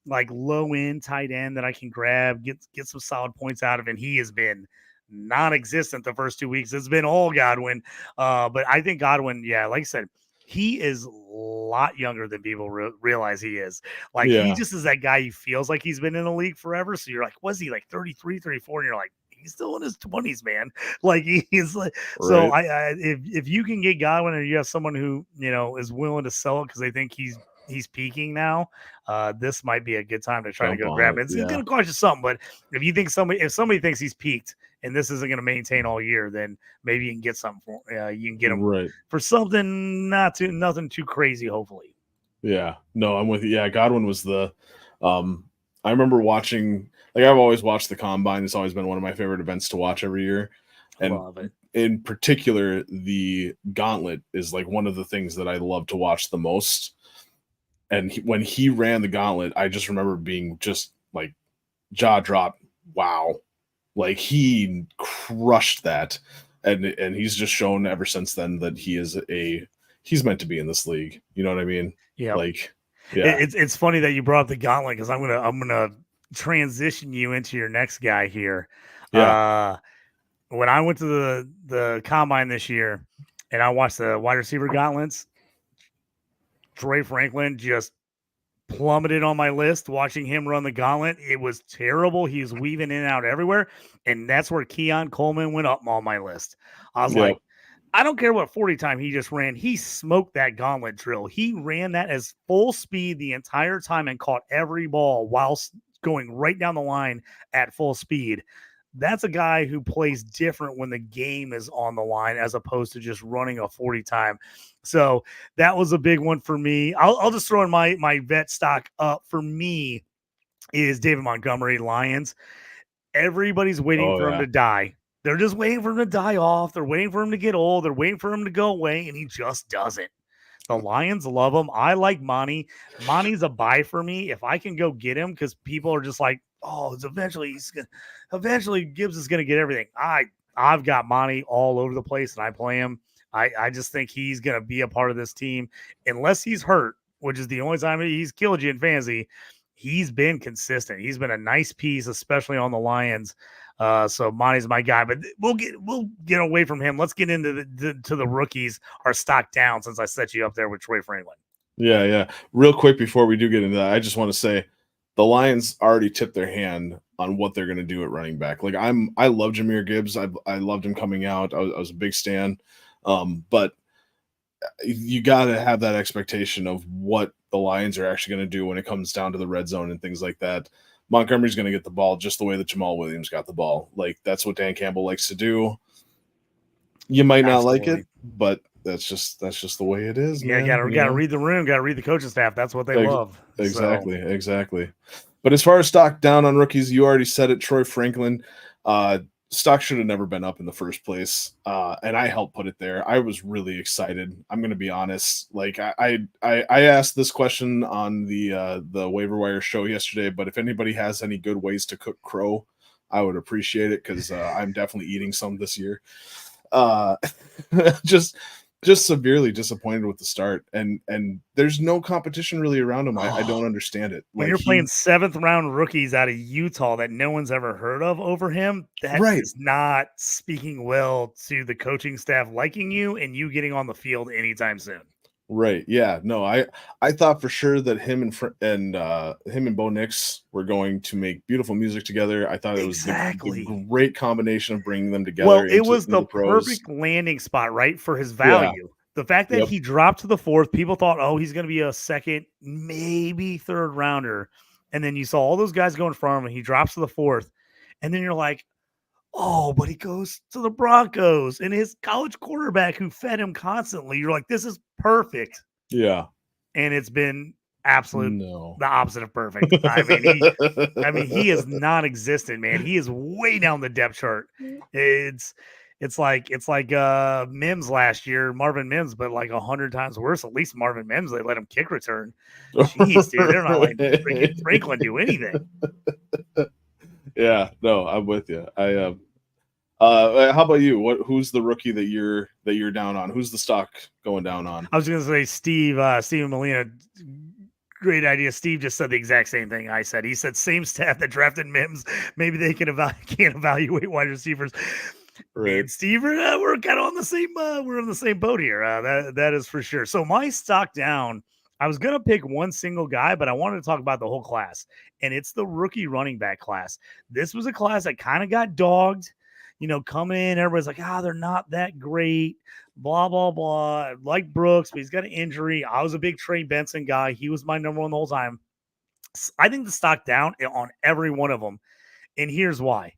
like low end tight end that I can grab, get some solid points out of. And he has been non-existent the first 2 weeks. It's been all Godwin. But I think Godwin, like I said, he is a lot younger than people realize he is. Like, he just is that guy who feels like he's been in the league forever. So you're like, was he like 33, 34? And you're like, he's still in his 20s, man. Like, he's like, right. So if you can get Godwin and you have someone who, is willing to sell it because they think he's peaking now, this might be a good time to try to go grab it. It's going to cost you something, but if somebody thinks he's peaked and this isn't going to maintain all year, then maybe you can get something for you can get him for something nothing too crazy, hopefully.
Yeah, no, I'm with you. Yeah, Godwin was the I remember watching, like, I've always watched the Combine. It's always been one of my favorite events to watch every year. And love it. In particular, the Gauntlet is like one of the things that I love to watch the most. And when he ran the Gauntlet, I just remember being just like jaw drop. Wow. Like, he crushed that. And he's just shown ever since then that he's meant to be in this league. You know what I mean?
Yeah.
Like, yeah.
It's funny that you brought up the Gauntlet because I'm gonna transition you into your next guy here.
Yeah.
When I went to the Combine this year and I watched the wide receiver gauntlets, Troy Franklin just plummeted on my list. Watching him run the gauntlet, it was terrible. He was weaving in and out everywhere, and that's where Keon Coleman went up on my list. I was like, I don't care what 40 time he just ran. He smoked that gauntlet drill. He ran that as full speed the entire time and caught every ball whilst going right down the line at full speed. That's a guy who plays different when the game is on the line as opposed to just running a 40 time. So that was a big one for me. I'll just throw in my vet stock up for me is David Montgomery, Lions. Everybody's waiting for him to die. They're just waiting for him to die off. They're waiting for him to get old. They're waiting for him to go away, and he just doesn't. The Lions love him. I like Monty. Monty's a buy for me if I can go get him because people are just like, oh, eventually Gibbs is going to get everything. I've got Monty all over the place, and I play him. I just think he's going to be a part of this team unless he's hurt, which is the only time he's killed you in fantasy. He's been consistent. He's been a nice piece, especially on the Lions. So Monty's my guy, but we'll get away from him. Let's get into the rookies. Our stock down since I set you up there with Troy Franklin.
Yeah. Real quick before we do get into that, I just want to say the Lions already tipped their hand on what they're going to do at running back. Like, I love Jahmyr Gibbs. I loved him coming out. I was a big stan. But you got to have that expectation of what the Lions are actually going to do when it comes down to the red zone and things like that. Montgomery's going to get the ball just the way that Jamal Williams got the ball. Like, that's what Dan Campbell likes to do. You might not like it, but that's just the way it is, man.
Gotta read the room, gotta read the coaching staff. That's what they love.
Exactly. But as far as stock down on rookies, you already said it. Troy Franklin, stock should have never been up in the first place, and I helped put it there. I was really excited. I'm going to be honest. Like, I asked this question on the Waiver Wire show yesterday, but if anybody has any good ways to cook crow, I would appreciate it, because I'm definitely eating some this year. Just severely disappointed with the start, and there's no competition really around him. I don't understand it.
When you're playing 7th round rookies out of Utah that no one's ever heard of over him, that is not speaking well to the coaching staff liking you and you getting on the field anytime soon.
Right. Yeah. No, I thought for sure that him and Bo Nix were going to make beautiful music together. I thought it was the great combination of bringing them together.
Well, it was the perfect landing spot, right, for his value. Yeah. The fact that he dropped to the 4th, people thought, oh, he's going to be a 2nd, maybe 3rd rounder. And then you saw all those guys go in front of him. He drops to the 4th. And then you're like, oh, but he goes to the Broncos and his college quarterback who fed him constantly. You're like, this is perfect.
Yeah.
And it's been the opposite of perfect. I mean, he is non-existent, man. He is way down the depth chart. It's like Mims last year, Marvin Mims, but like 100 times worse. At least Marvin Mims, they let him kick return. Jeez, dude, they're not letting freaking Franklin do anything.
Yeah, no, I'm with you. How about you? Who's the rookie that you're down on? Who's the stock going down on?
I was going to say Steven Molina. Great idea. Steve just said the exact same thing I said. He said same staff that drafted Mims. Maybe they can't evaluate wide receivers. Right. And Steve, we're kind of on the same. We're on the same boat here. That is for sure. So my stock down. I was going to pick one single guy, but I wanted to talk about the whole class, and it's the rookie running back class. This was a class that kind of got dogged, coming in. Everybody's like, they're not that great, blah, blah, blah. Like Brooks, but he's got an injury. I was a big Trey Benson guy. He was my number one the whole time. I think the stock down on every one of them, and here's why.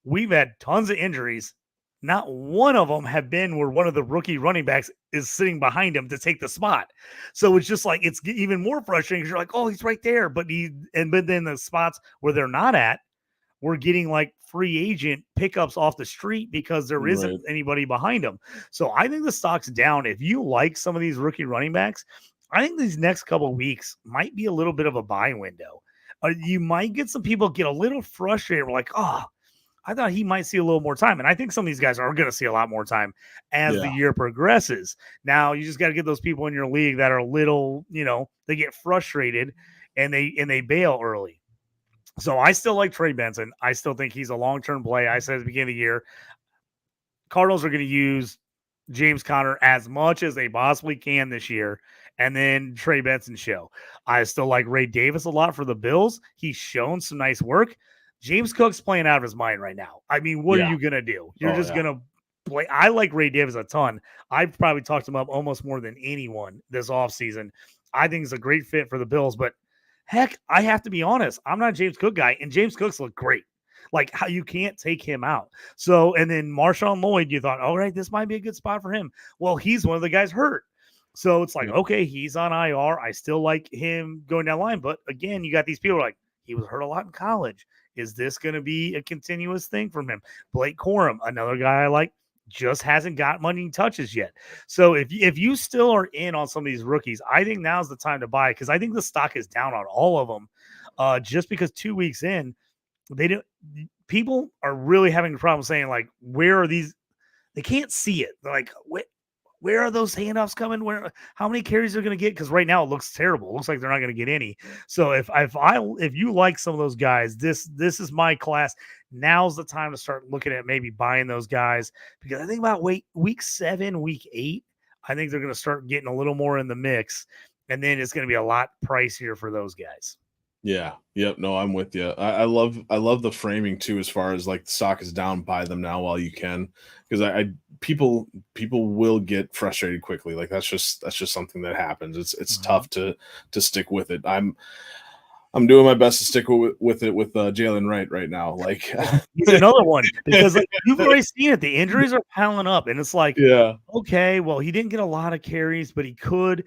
We've had tons of injuries. Not one of them have been where one of the rookie running backs is sitting behind him to take the spot. So it's just like, it's even more frustrating because you're like, oh, he's right there. But then the spots where they're not at, we're getting like free agent pickups off the street because there isn't anybody behind them. So I think the stock's down. If you like some of these rookie running backs, I think these next couple of weeks might be a little bit of a buy window. You might get some people get a little frustrated. We're like, I thought he might see a little more time. And I think some of these guys are going to see a lot more time as the year progresses. Now, you just got to get those people in your league that are little, they get frustrated and they bail early. So I still like Trey Benson. I still think he's a long-term play. I said at the beginning of the year, Cardinals are going to use James Conner as much as they possibly can this year. And then Trey Benson show. I still like Ray Davis a lot for the Bills. He's shown some nice work. James Cook's playing out of his mind right now. I mean, what are you going to do? You're just going to play. I like Ray Davis a ton. I've probably talked him up almost more than anyone this offseason. I think he's a great fit for the Bills. But, heck, I have to be honest. I'm not a James Cook guy, and James Cook's look great. Like, how you can't take him out. So, and then Marshawn Lloyd, you thought, all right, this might be a good spot for him. Well, he's one of the guys hurt. So it's like, okay, he's on IR. I still like him going down the line. But, again, you got these people like, he was hurt a lot in college. Is this going to be a continuous thing from him? Blake Corum, another guy I like, just hasn't got money touches yet. So if you still are in on some of these rookies, I think now's the time to buy because I think the stock is down on all of them. Just because 2 weeks in, people are really having a problem saying like, where are these? They can't see it. They're like, where are those handoffs coming? How many carries they're going to get? Because right now it looks terrible. It looks like they're not going to get any. So if you like some of those guys, this is my class. Now's the time to start looking at maybe buying those guys because I think about week 7, week 8, I think they're going to start getting a little more in the mix, and then it's going to be a lot pricier for those guys.
Yeah. Yep. No, I'm with you. I love the framing too, as far as like the stock is down, buy them now while you can, because people will get frustrated quickly. Like that's just something that happens. It's tough to stick with it. I'm doing my best to stick with it with Jalen right now. Like
He's another one because like you've already seen it. The injuries are piling up, and it's like,
yeah,
okay, well, he didn't get a lot of carries, but he could,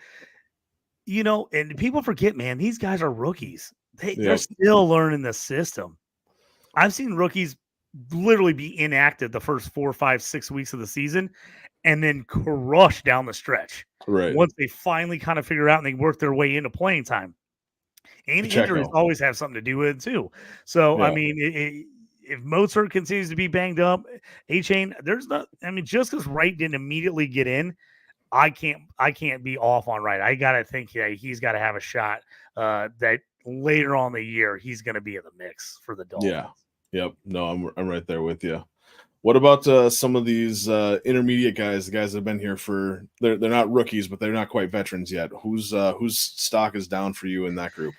and people forget, man, these guys are rookies. They're
yep,
still learning the system. I've seen rookies literally be inactive the first 4, 5, 6 weeks of the season and then crush down the stretch
right.
once they finally kind of figure out and they work their way into playing time. And injuries
Pacheco.
always have something to do with it too. So, I
Yeah,
mean, if Mozart continues to be banged up, A-Chain, there's not, I mean, just because Wright didn't immediately get in, I can't be off on Wright. I got to think that he's got to have a shot that later on the year, he's going to be in the mix for the Dolphins.
yeah, yep. No, I'm right there with you. What about some of these intermediate guys? The guys that have been here for they're not rookies, but they're not quite veterans yet. Whose stock is down for you in that group?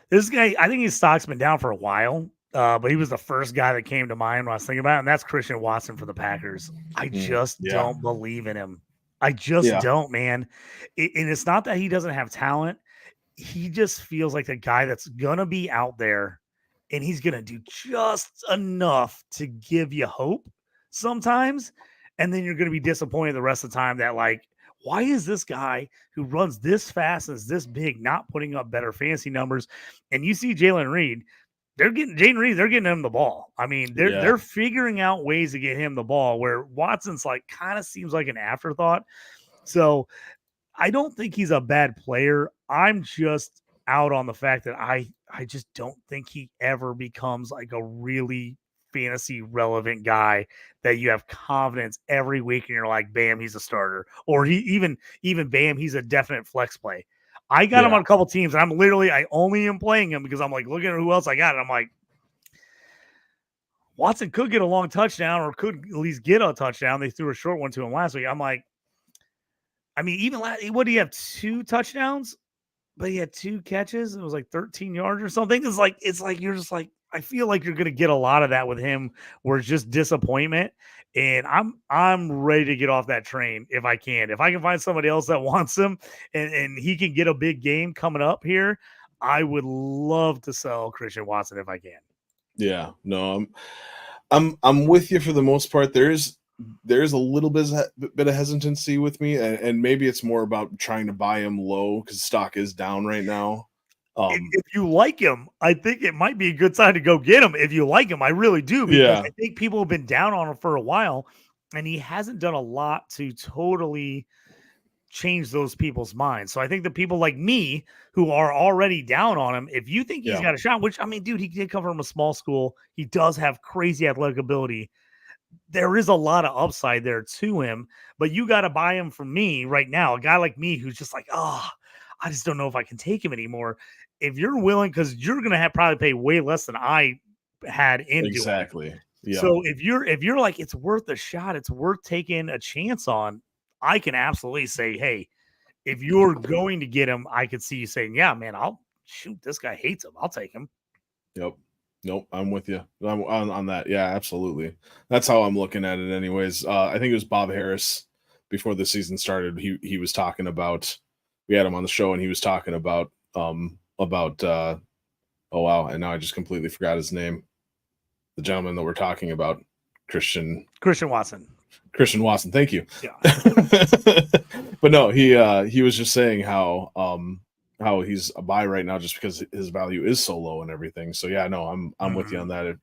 This guy, I think his stock's been down for a while, but he was the first guy that came to mind when I was thinking about it, and that's Christian Watson for the Packers. I just
Yeah,
don't believe in him. I just
yeah,
don't, man. And it's not that he doesn't have talent. He just feels like the guy that's going to be out there, and he's going to do just enough to give you hope sometimes. And then you're going to be disappointed the rest of the time that, like, why is this guy who runs this fast and is this big not putting up better fantasy numbers? And you see Jalen Reed, they're getting him the ball. I mean, they're
yeah,
figuring out ways to get him the ball where Watson's like kind of seems like an afterthought. So I don't think he's a bad player. I'm just out on the fact that I just don't think he ever becomes like a really fantasy relevant guy that you have confidence every week and you're like, bam, he's a starter. Or he even bam, he's a definite flex play. I got him
yeah,
on a couple teams, and I only am playing him because I'm like looking at who else I got, and I'm like, Watson could get a long touchdown or could at least get a touchdown. They threw a short one to him last week. I'm like, I mean, even what do you have 2 touchdowns? But he had 2 catches. It was like 13 yards or something. It's like you're just like, I feel like you're gonna get a lot of that with him, where it's just disappointment. And I'm ready to get off that train if I can. If I can find somebody else that wants him and he can get a big game coming up here, I would love to sell Christian Watson if I can.
yeah. No, I'm with you for the most part. There's a little bit of hesitancy with me, and maybe it's more about trying to buy him low because stock is down right now.
If you like him, I think it might be a good time to go get him. If you like him, I really do, because
Yeah,
I think people have been down on him for a while, and he hasn't done a lot to totally change those people's minds. So I think the people like me who are already down on him, if you think he's
yeah,
got a shot, which I mean, dude, he did come from a small school. He does have crazy athletic ability. There is a lot of upside there to him, but you got to buy him from me right now. A guy like me who's just like, oh, I just don't know if I can take him anymore. If you're willing, because you're going to have probably pay way less than I had into him.
exactly. Yeah,
So if you're like, it's worth a shot, it's worth taking a chance on, I can absolutely say, hey, if you're going to get him, I could see you saying, yeah, man, I'll shoot. This guy hates him. I'll take him.
yep. Nope, I'm with you. I'm on that. Yeah, absolutely. That's how I'm looking at it anyways. I think it was Bob Harris before the season started. He was talking about, we had him on the show and he was talking about oh wow, and now I just completely forgot his name. The gentleman that we're talking about, Christian
Watson.
Watson. Thank you.
Yeah.
But no, he was just saying how he's a buy right now just because his value is so low and everything. So yeah, no, I'm with you on that.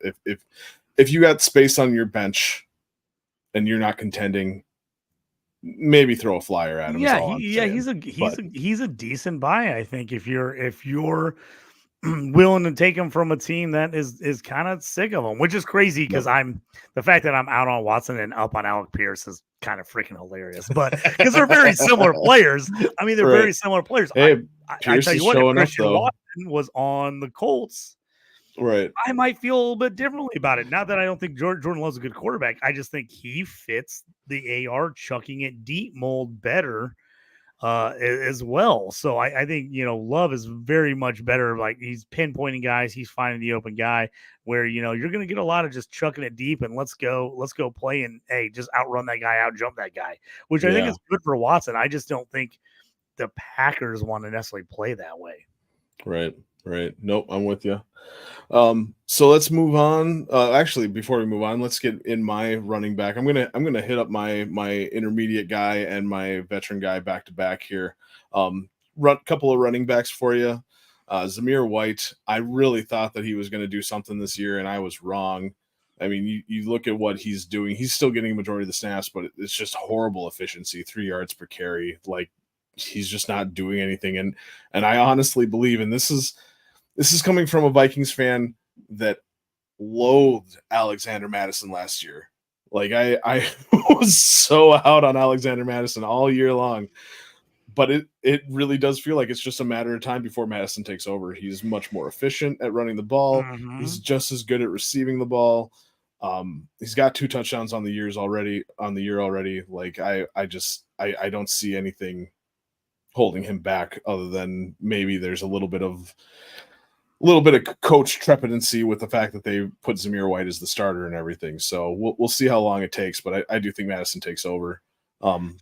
If you got space on your bench and you're not contending, maybe throw a flyer at him.
Yeah, he's a decent buy, I think, if you're willing to take him from a team that is kind of sick of him, which is crazy because the fact that I'm out on Watson and up on Alec Pierce is kind of freaking hilarious. But because they're very similar players. I mean, they're very similar players.
Hey,
I tell you what, if Christian Watson was on the Colts,
right,
I might feel a little bit differently about it. Not that I don't think Jordan Love's a good quarterback. I just think he fits the AR chucking it deep mold better. as well. So I think, Love is very much better. Like he's pinpointing guys, he's finding the open guy where, you're going to get a lot of just chucking it deep and let's go play and hey, just outrun that guy, out jump that guy, which I think is good for Watson. I just don't think the Packers want to necessarily play that way.
Right. Nope, I'm with you. So let's move on. Actually, before we move on, let's get in my running back. I'm gonna hit up my intermediate guy and my veteran guy back to back here. Couple of running backs for you. Zamir White. I really thought that he was going to do something this year, and I was wrong. I mean, you look at what he's doing. He's still getting a majority of the snaps, but it's just horrible efficiency. 3 yards per carry. Like he's just not doing anything. And I honestly believe, and this is coming from a Vikings fan that loathed Alexander Mattison last year. Like I was so out on Alexander Mattison all year long, but it really does feel like it's just a matter of time before Mattison takes over. He's much more efficient at running the ball.
Mm-hmm.
He's just as good at receiving the ball. He's got 2 touchdowns on the year already. Like I don't see anything holding him back other than maybe there's a little bit of coach trepidancy with the fact that they put Zamir White as the starter and everything. So we'll see how long it takes, but I do think Mattison takes over. Do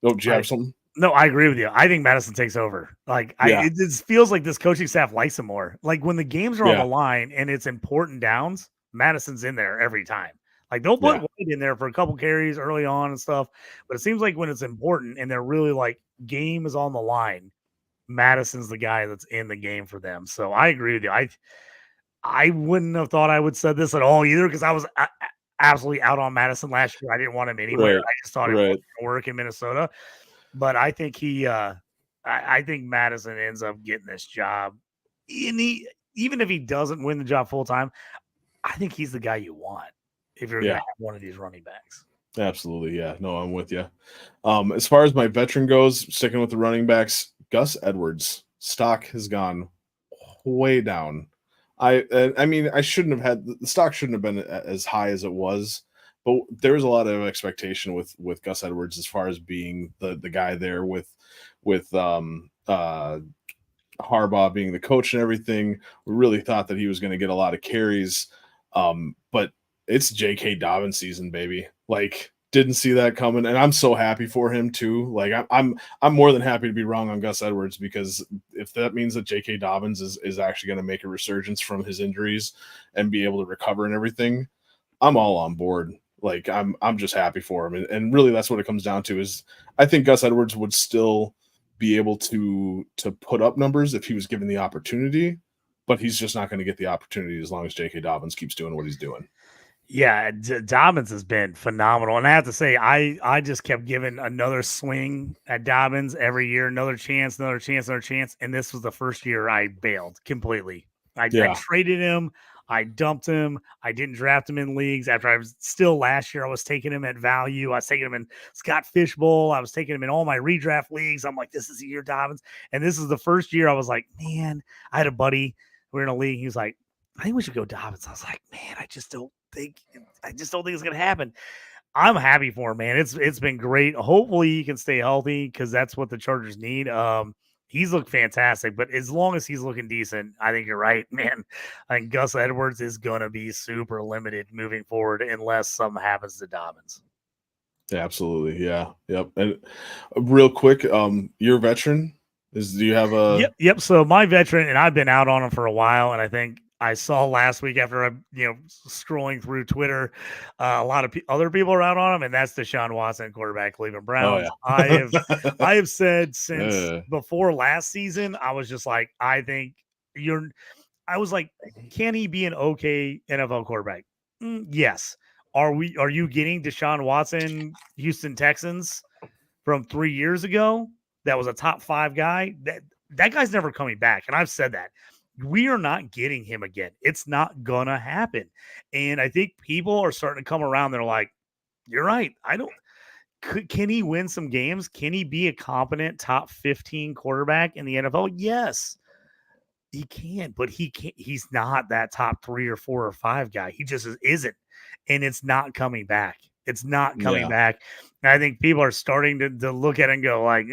you have something?
No, I agree with you. I think Mattison takes over. Like it feels like this coaching staff likes him more. Like when the games are on the line and it's important downs, Madison's in there every time. Like they'll put White in there for a couple carries early on and stuff, but it seems like when it's important and they're really like game is on the line, Madison's the guy that's in the game for them. So I agree with you. I wouldn't have thought I would said this at all either because I was absolutely out on Madison last year. I didn't want him anywhere. I just thought it wasn't going to work in Minnesota. But I think I think Madison ends up getting this job. Even if he doesn't win the job full time, I think he's the guy you want if you're going to have one of these running backs.
Absolutely. Yeah. No, I'm with you. As far as my veteran goes, sticking with the running backs, Gus Edwards stock has gone way down. I mean, I shouldn't have had the stock shouldn't have been as high as it was, but there was a lot of expectation with Gus Edwards as far as being the guy there with Harbaugh being the coach and everything. We really thought that he was going to get a lot of carries, but it's J.K. Dobbins season, baby. Like, didn't see that coming, and I'm so happy for him too. Like, I'm more than happy to be wrong on Gus Edwards because if that means that J.K. Dobbins is actually going to make a resurgence from his injuries and be able to recover and everything, I'm all on board. Like, I'm just happy for him, and really that's what it comes down to. Is I think Gus Edwards would still be able to put up numbers if he was given the opportunity, but he's just not going to get the opportunity as long as J.K. Dobbins keeps doing what he's doing.
Yeah, Dobbins has been phenomenal. And I have to say, I just kept giving another swing at Dobbins every year, another chance. And this was the first year I bailed completely. I traded him. I dumped him. I didn't draft him in leagues after I was still last year. I was taking him at value. I was taking him in Scott Fishbowl. I was taking him in all my redraft leagues. I'm like, this is the year Dobbins. And this is the first year I was like, man, I had a buddy. We were in a league. He was like, I think we should go Dobbins. I was like, man, I just don't think it's going to happen. I'm happy for him, man. It's been great. Hopefully he can stay healthy because that's what the Chargers need. He's looked fantastic, but as long as he's looking decent, I think you're right, man. I think Gus Edwards is going to be super limited moving forward unless something happens to Dobbins.
Yeah, absolutely. Yeah. Yep. And real quick, your veteran do you have a
Yep. So my veteran, and I've been out on him for a while, and I think I saw last week after I, scrolling through Twitter, a lot of other people are out on him, and that's Deshaun Watson, quarterback, Cleveland Browns.
Oh, yeah.
I have said since before last season, I was just like, I think I was like, can he be an okay NFL quarterback? Yes. Are you getting Deshaun Watson, Houston Texans from 3 years ago? That was a top 5 guy. That guy's never coming back, and I've said that. We are not getting him again. It's not gonna happen. And I think people are starting to come around. They're like, you're right. Can he win some games? Can he be a competent top 15 quarterback in the NFL? Yes, he can, but he's not that top 3 or 4 or 5 guy. He just isn't. And it's not coming back. It's not coming
Yeah.
back. And I think people are starting to look at it and go like,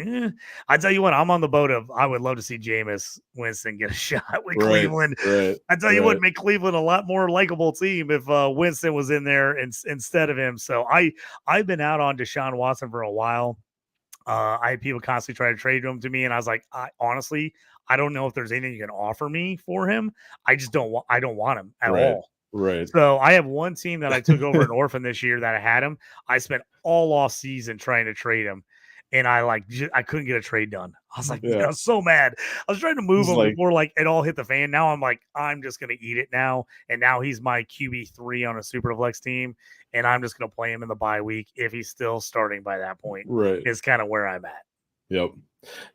I tell you what, I'm on the boat of I would love to see Jameis Winston get a shot with
Right.
Cleveland.
Right.
I tell you what,
Right.
make Cleveland a lot more likable team if Winston was in there instead of him. So I've been out on Deshaun Watson for a while. I had people constantly try to trade him to me, and I was like, honestly, I don't know if there's anything you can offer me for him. I just don't want. I don't want him at
Right.
all.
Right.
So I have one team that I took over an orphan this year that I had him. I spent all off season trying to trade him, and I couldn't get a trade done. I was like,
Yeah.
I was so mad. I was trying to move
It's
him
like,
before like it all hit the fan. Now I'm like, I'm just gonna eat it now. And now he's my QB3 on a super flex team, and I'm just gonna play him in the bye week if he's still starting by that point.
right.
Is kind of where I'm at.
Yep.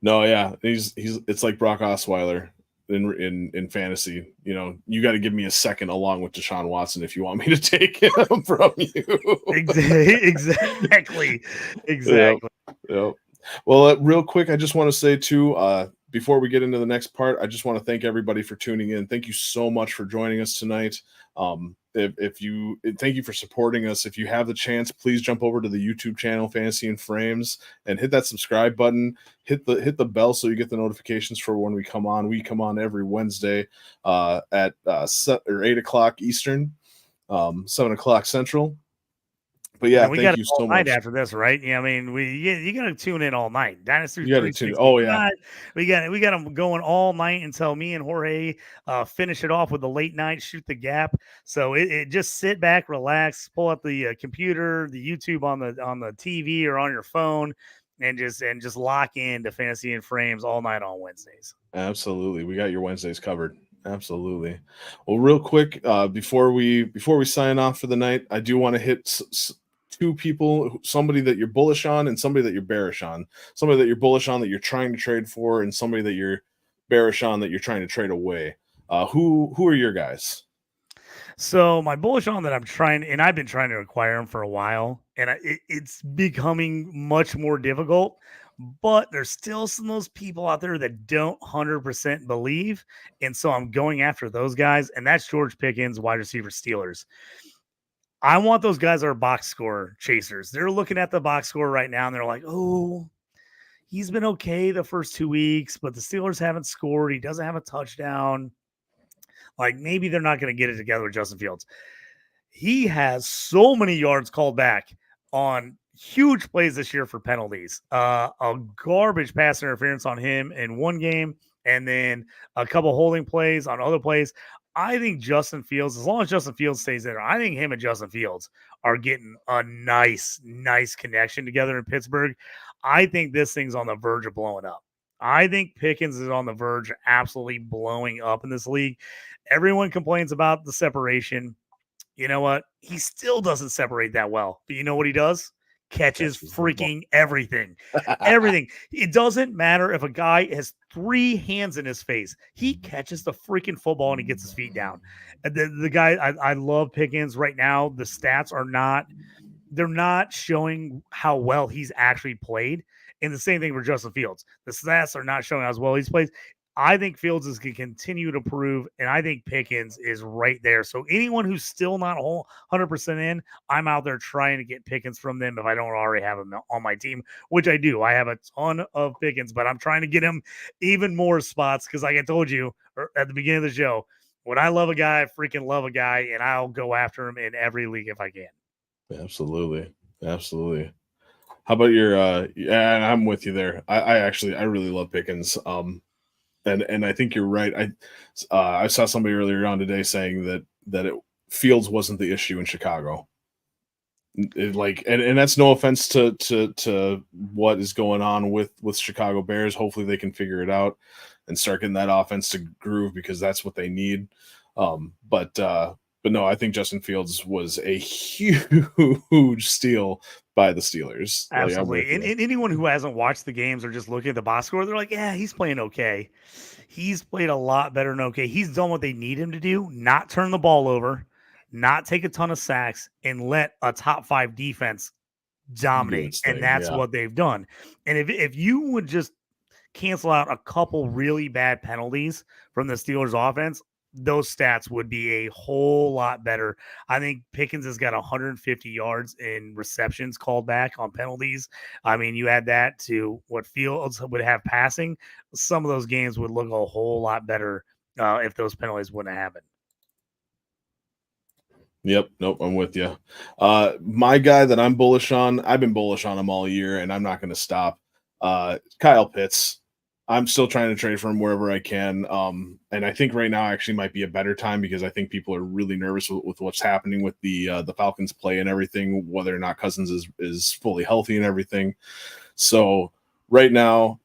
No, yeah. He's it's like Brock Osweiler in fantasy. You know, you got to give me a second along with Deshaun Watson if you want me to take him from you.
Exactly.
Yep. Yep. Well, real quick, I just want to say too, before we get into the next part, I just want to thank everybody for tuning in. Thank you so much for joining us tonight. Thank you for supporting us. If you have the chance, please jump over to the YouTube channel Fantasy and Frames and hit that subscribe button. Hit the bell so you get the notifications for when we come on. We come on every Wednesday at 8 o'clock Eastern, 7 o'clock Central. But yeah,
we
thank
got
you
all
so
night
much.
after this, right? Yeah, I mean, you got to tune in all night. Dynasty
You got to
360.
tune. Oh yeah,
we got them going all night until me and Jorge finish it off with the late night shoot the gap. So it just sit back, relax, pull up the computer, the YouTube on the TV or on your phone, and just lock in to Fantasy and Frames all night on Wednesdays.
absolutely. We got your Wednesdays covered. Absolutely. Well, real quick, before we sign off for the night, I do want to hit two people, somebody that you're bullish on and somebody that you're bearish on. Somebody that you're bullish on that you're trying to trade for, and somebody that you're bearish on that you're trying to trade away. Who are your guys?
So my bullish on that I've been trying to acquire him for a while, and it's becoming much more difficult. But there's still some of those people out there that don't 100% believe, and so I'm going after those guys, and that's George Pickens, wide receiver Steelers. I want those guys that are box score chasers. They're looking at the box score right now, and they're like, "Oh, he's been okay the first 2 weeks, but the Steelers haven't scored. He doesn't have a touchdown. Like maybe they're not going to get it together with Justin Fields." He has so many yards called back on huge plays this year for penalties. A garbage pass interference on him in one game, and then a couple holding plays on other plays. I think Justin Fields, as long as Justin Fields stays there, I think him and Justin Fields are getting a nice connection together in Pittsburgh. I think this thing's on the verge of blowing up. I think Pickens is on the verge of absolutely blowing up in this league. Everyone complains about the separation. You know what? He still doesn't separate that well. But you know what he does? Catches freaking everything. Everything. It doesn't matter if a guy has 3 hands in his face. He catches the freaking football and he gets his feet down. The guy, I love Pickens right now. The stats are they're not showing how well he's actually played. And the same thing for Justin Fields. The stats are not showing as well he's played. I think Fields is going to continue to prove, and I think Pickens is right there. So anyone who's still not 100% in, I'm out there trying to get Pickens from them if I don't already have him on my team, which I do. I have a ton of Pickens, but I'm trying to get him even more spots because like I told you at the beginning of the show, when I love a guy, I freaking love a guy, and I'll go after him in every league if I can.
Absolutely. How about your yeah, I'm with you there. I really love Pickens. And I think you're right. I saw somebody earlier on today saying that Fields wasn't the issue in Chicago. And that's no offense to what is going on with Chicago Bears. Hopefully they can figure it out and start getting that offense to groove because that's what they need. But no, I think Justin Fields was a huge steal by the Steelers.
Absolutely. And anyone who hasn't watched the games or just looking at the box score, they're like, yeah, he's playing okay. He's played a lot better than okay. He's done what they need him to do, not turn the ball over, not take a ton of sacks, and let a top 5 defense dominate. And that's what they've done. And if you would just cancel out a couple really bad penalties from the Steelers offense, those stats would be a whole lot better. I think Pickens has got 150 yards in receptions called back on penalties. I mean, you add that to what Fields would have passing, some of those games would look a whole lot better if those penalties wouldn't have happened.
Yep. Nope. I'm with you. My guy that I'm bullish on, I've been bullish on him all year, and I'm not going to stop. Kyle Pitts. I'm still trying to trade for him wherever I can. And I think right now actually might be a better time because I think people are really nervous with what's happening with the Falcons play and everything, whether or not Cousins is fully healthy and everything. So right now,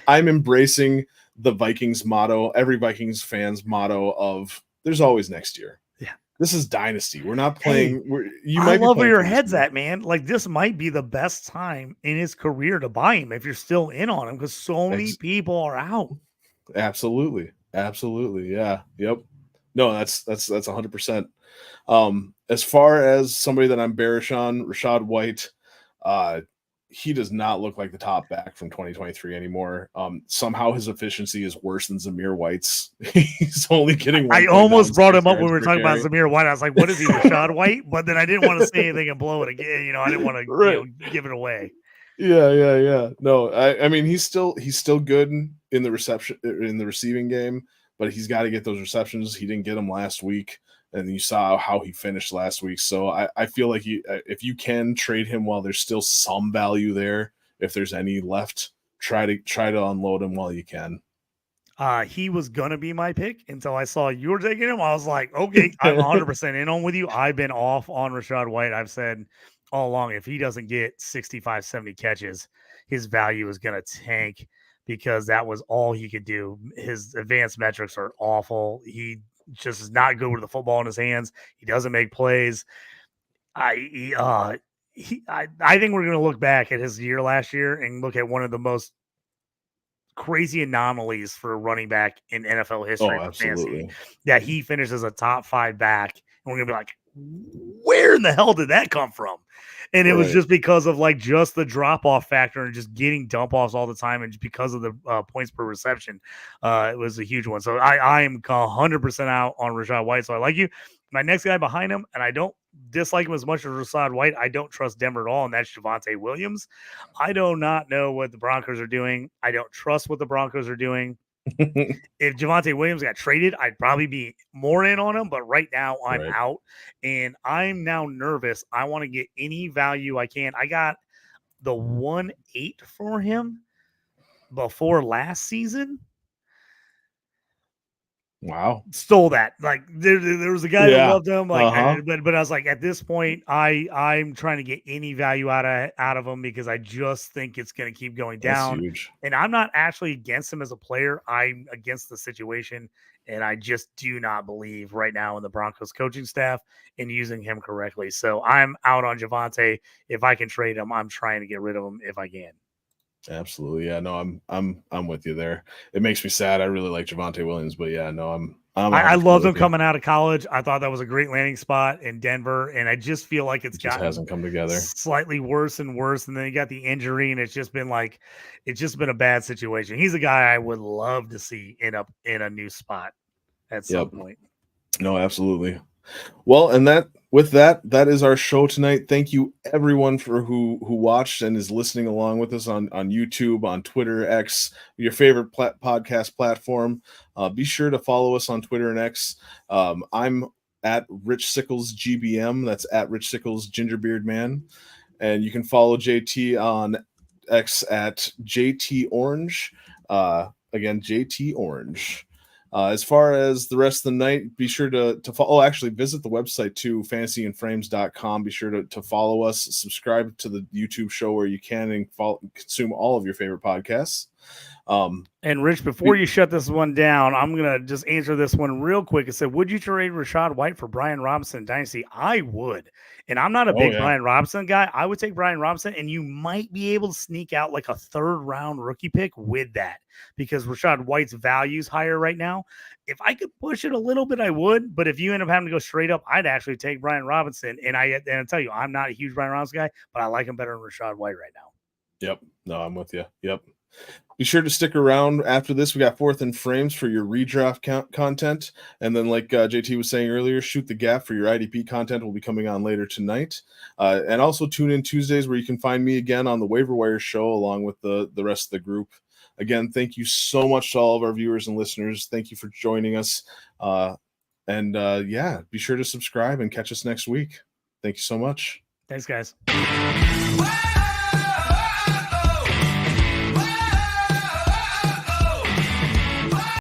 I'm embracing the Vikings motto, every Vikings fan's motto of "There's always next year."
Yeah.
This is Dynasty. We're not playing.
Hey, I love where your head's at, man. Like, this might be the best time in his career to buy him if you're still in on him because so many people are out.
Absolutely. Yeah. Yep. No, that's 100%. As far as somebody that I'm bearish on, Rachaad White, he does not look like the top back from 2023 anymore. Somehow his efficiency is worse than Zamir White's. He's only getting.
I almost brought him up when we were talking about Zamir White. I was like, "What is he, Rachaad White?" But then I didn't want to say anything and blow it again. I didn't want to give it away.
Yeah. No, I mean he's still good in the receiving game, but he's got to get those receptions. He didn't get them last week. And you saw how he finished last week. So I feel like if you can trade him while there's still some value there, if there's any left, try to unload him while you can.
He was gonna be my pick until I saw you were taking him. I was like, okay, I'm 100% in on with you. I've been off on Rachaad White. I've said all along, if he doesn't get 65, 70 catches, his value is gonna tank because that was all he could do. His advanced metrics are awful. He just is not good with the football in his hands. He doesn't make plays. I think we're going to look back at his year last year and look at one of the most crazy anomalies for a running back in NFL history.
Oh, absolutely.
Fantasy, that he finished as a top 5 back, and we're going to be like, where in the hell did that come from? And it was just because of just the drop-off factor and just getting dump-offs all the time, and just because of the points per reception, it was a huge one. So I am 100% out on Rachaad White. So I like you. My next guy behind him, and I don't dislike him as much as Rachaad White. I don't trust Denver at all, and that's Javonte Williams. I do not know what the Broncos are doing. I don't trust what the Broncos are doing. If Javonte Williams got traded, I'd probably be more in on him. But right now, I'm out, and I'm now nervous. I want to get any value I can. I got the 1.8 for him before last season.
Wow.
Stole that. There was a guy that loved him. But I was like, at this point, I'm trying to get any value out of him because I just think it's going to keep going down.
That's huge.
And I'm not actually against him as a player. I'm against the situation. And I just do not believe right now in the Broncos coaching staff and using him correctly. So I'm out on Javonte. If I can trade him, I'm trying to get rid of him if I can.
Absolutely. Yeah, no, I'm with you there. It makes me sad. I really like Javonte Williams, but yeah, no,
I loved him coming out of college. I thought that was a great landing spot in Denver, and I just feel like it
hasn't come together.
Slightly worse and worse, and then he got the injury, and it's just been a bad situation. He's a guy I would love to see end up in a new spot at some point.
No, absolutely. Well, and that is our show tonight. Thank you everyone for who watched and is listening along with us on YouTube, on Twitter, X, your favorite podcast platform. Be sure to follow us on Twitter and X. I'm at Rich Sickles GBM. That's at Rich Sickles Gingerbeard Man. And you can follow JT on X at JT Orange. Again, JT Orange. As far as the rest of the night, be sure to follow. Actually, visit the website too, fantasyandframes.com. Be sure to follow us, subscribe to the YouTube show where you can, and consume all of your favorite podcasts.
And Rich, before you shut this one down, I'm going to just answer this one real quick. It said, would you trade Rachaad White for Brian Robinson in Dynasty? I would. And I'm not a big Brian Robinson guy. I would take Brian Robinson, and you might be able to sneak out like a third-round rookie pick with that because Rachaad White's value is higher right now. If I could push it a little bit, I would. But if you end up having to go straight up, I'd actually take Brian Robinson. And I tell you, I'm not a huge Brian Robinson guy, but I like him better than Rachaad White right now.
Yep. No, I'm with you. Yep. Be sure to stick around after this. We got Fourth and Frames for your redraft content. And then like JT was saying earlier, Shoot the Gap for your IDP content will be coming on later tonight. And also tune in Tuesdays where you can find me again on the Waiver Wire show along with the rest of the group. Again, thank you so much to all of our viewers and listeners. Thank you for joining us. Yeah, be sure to subscribe and catch us next week. Thank you so much.
Thanks, guys.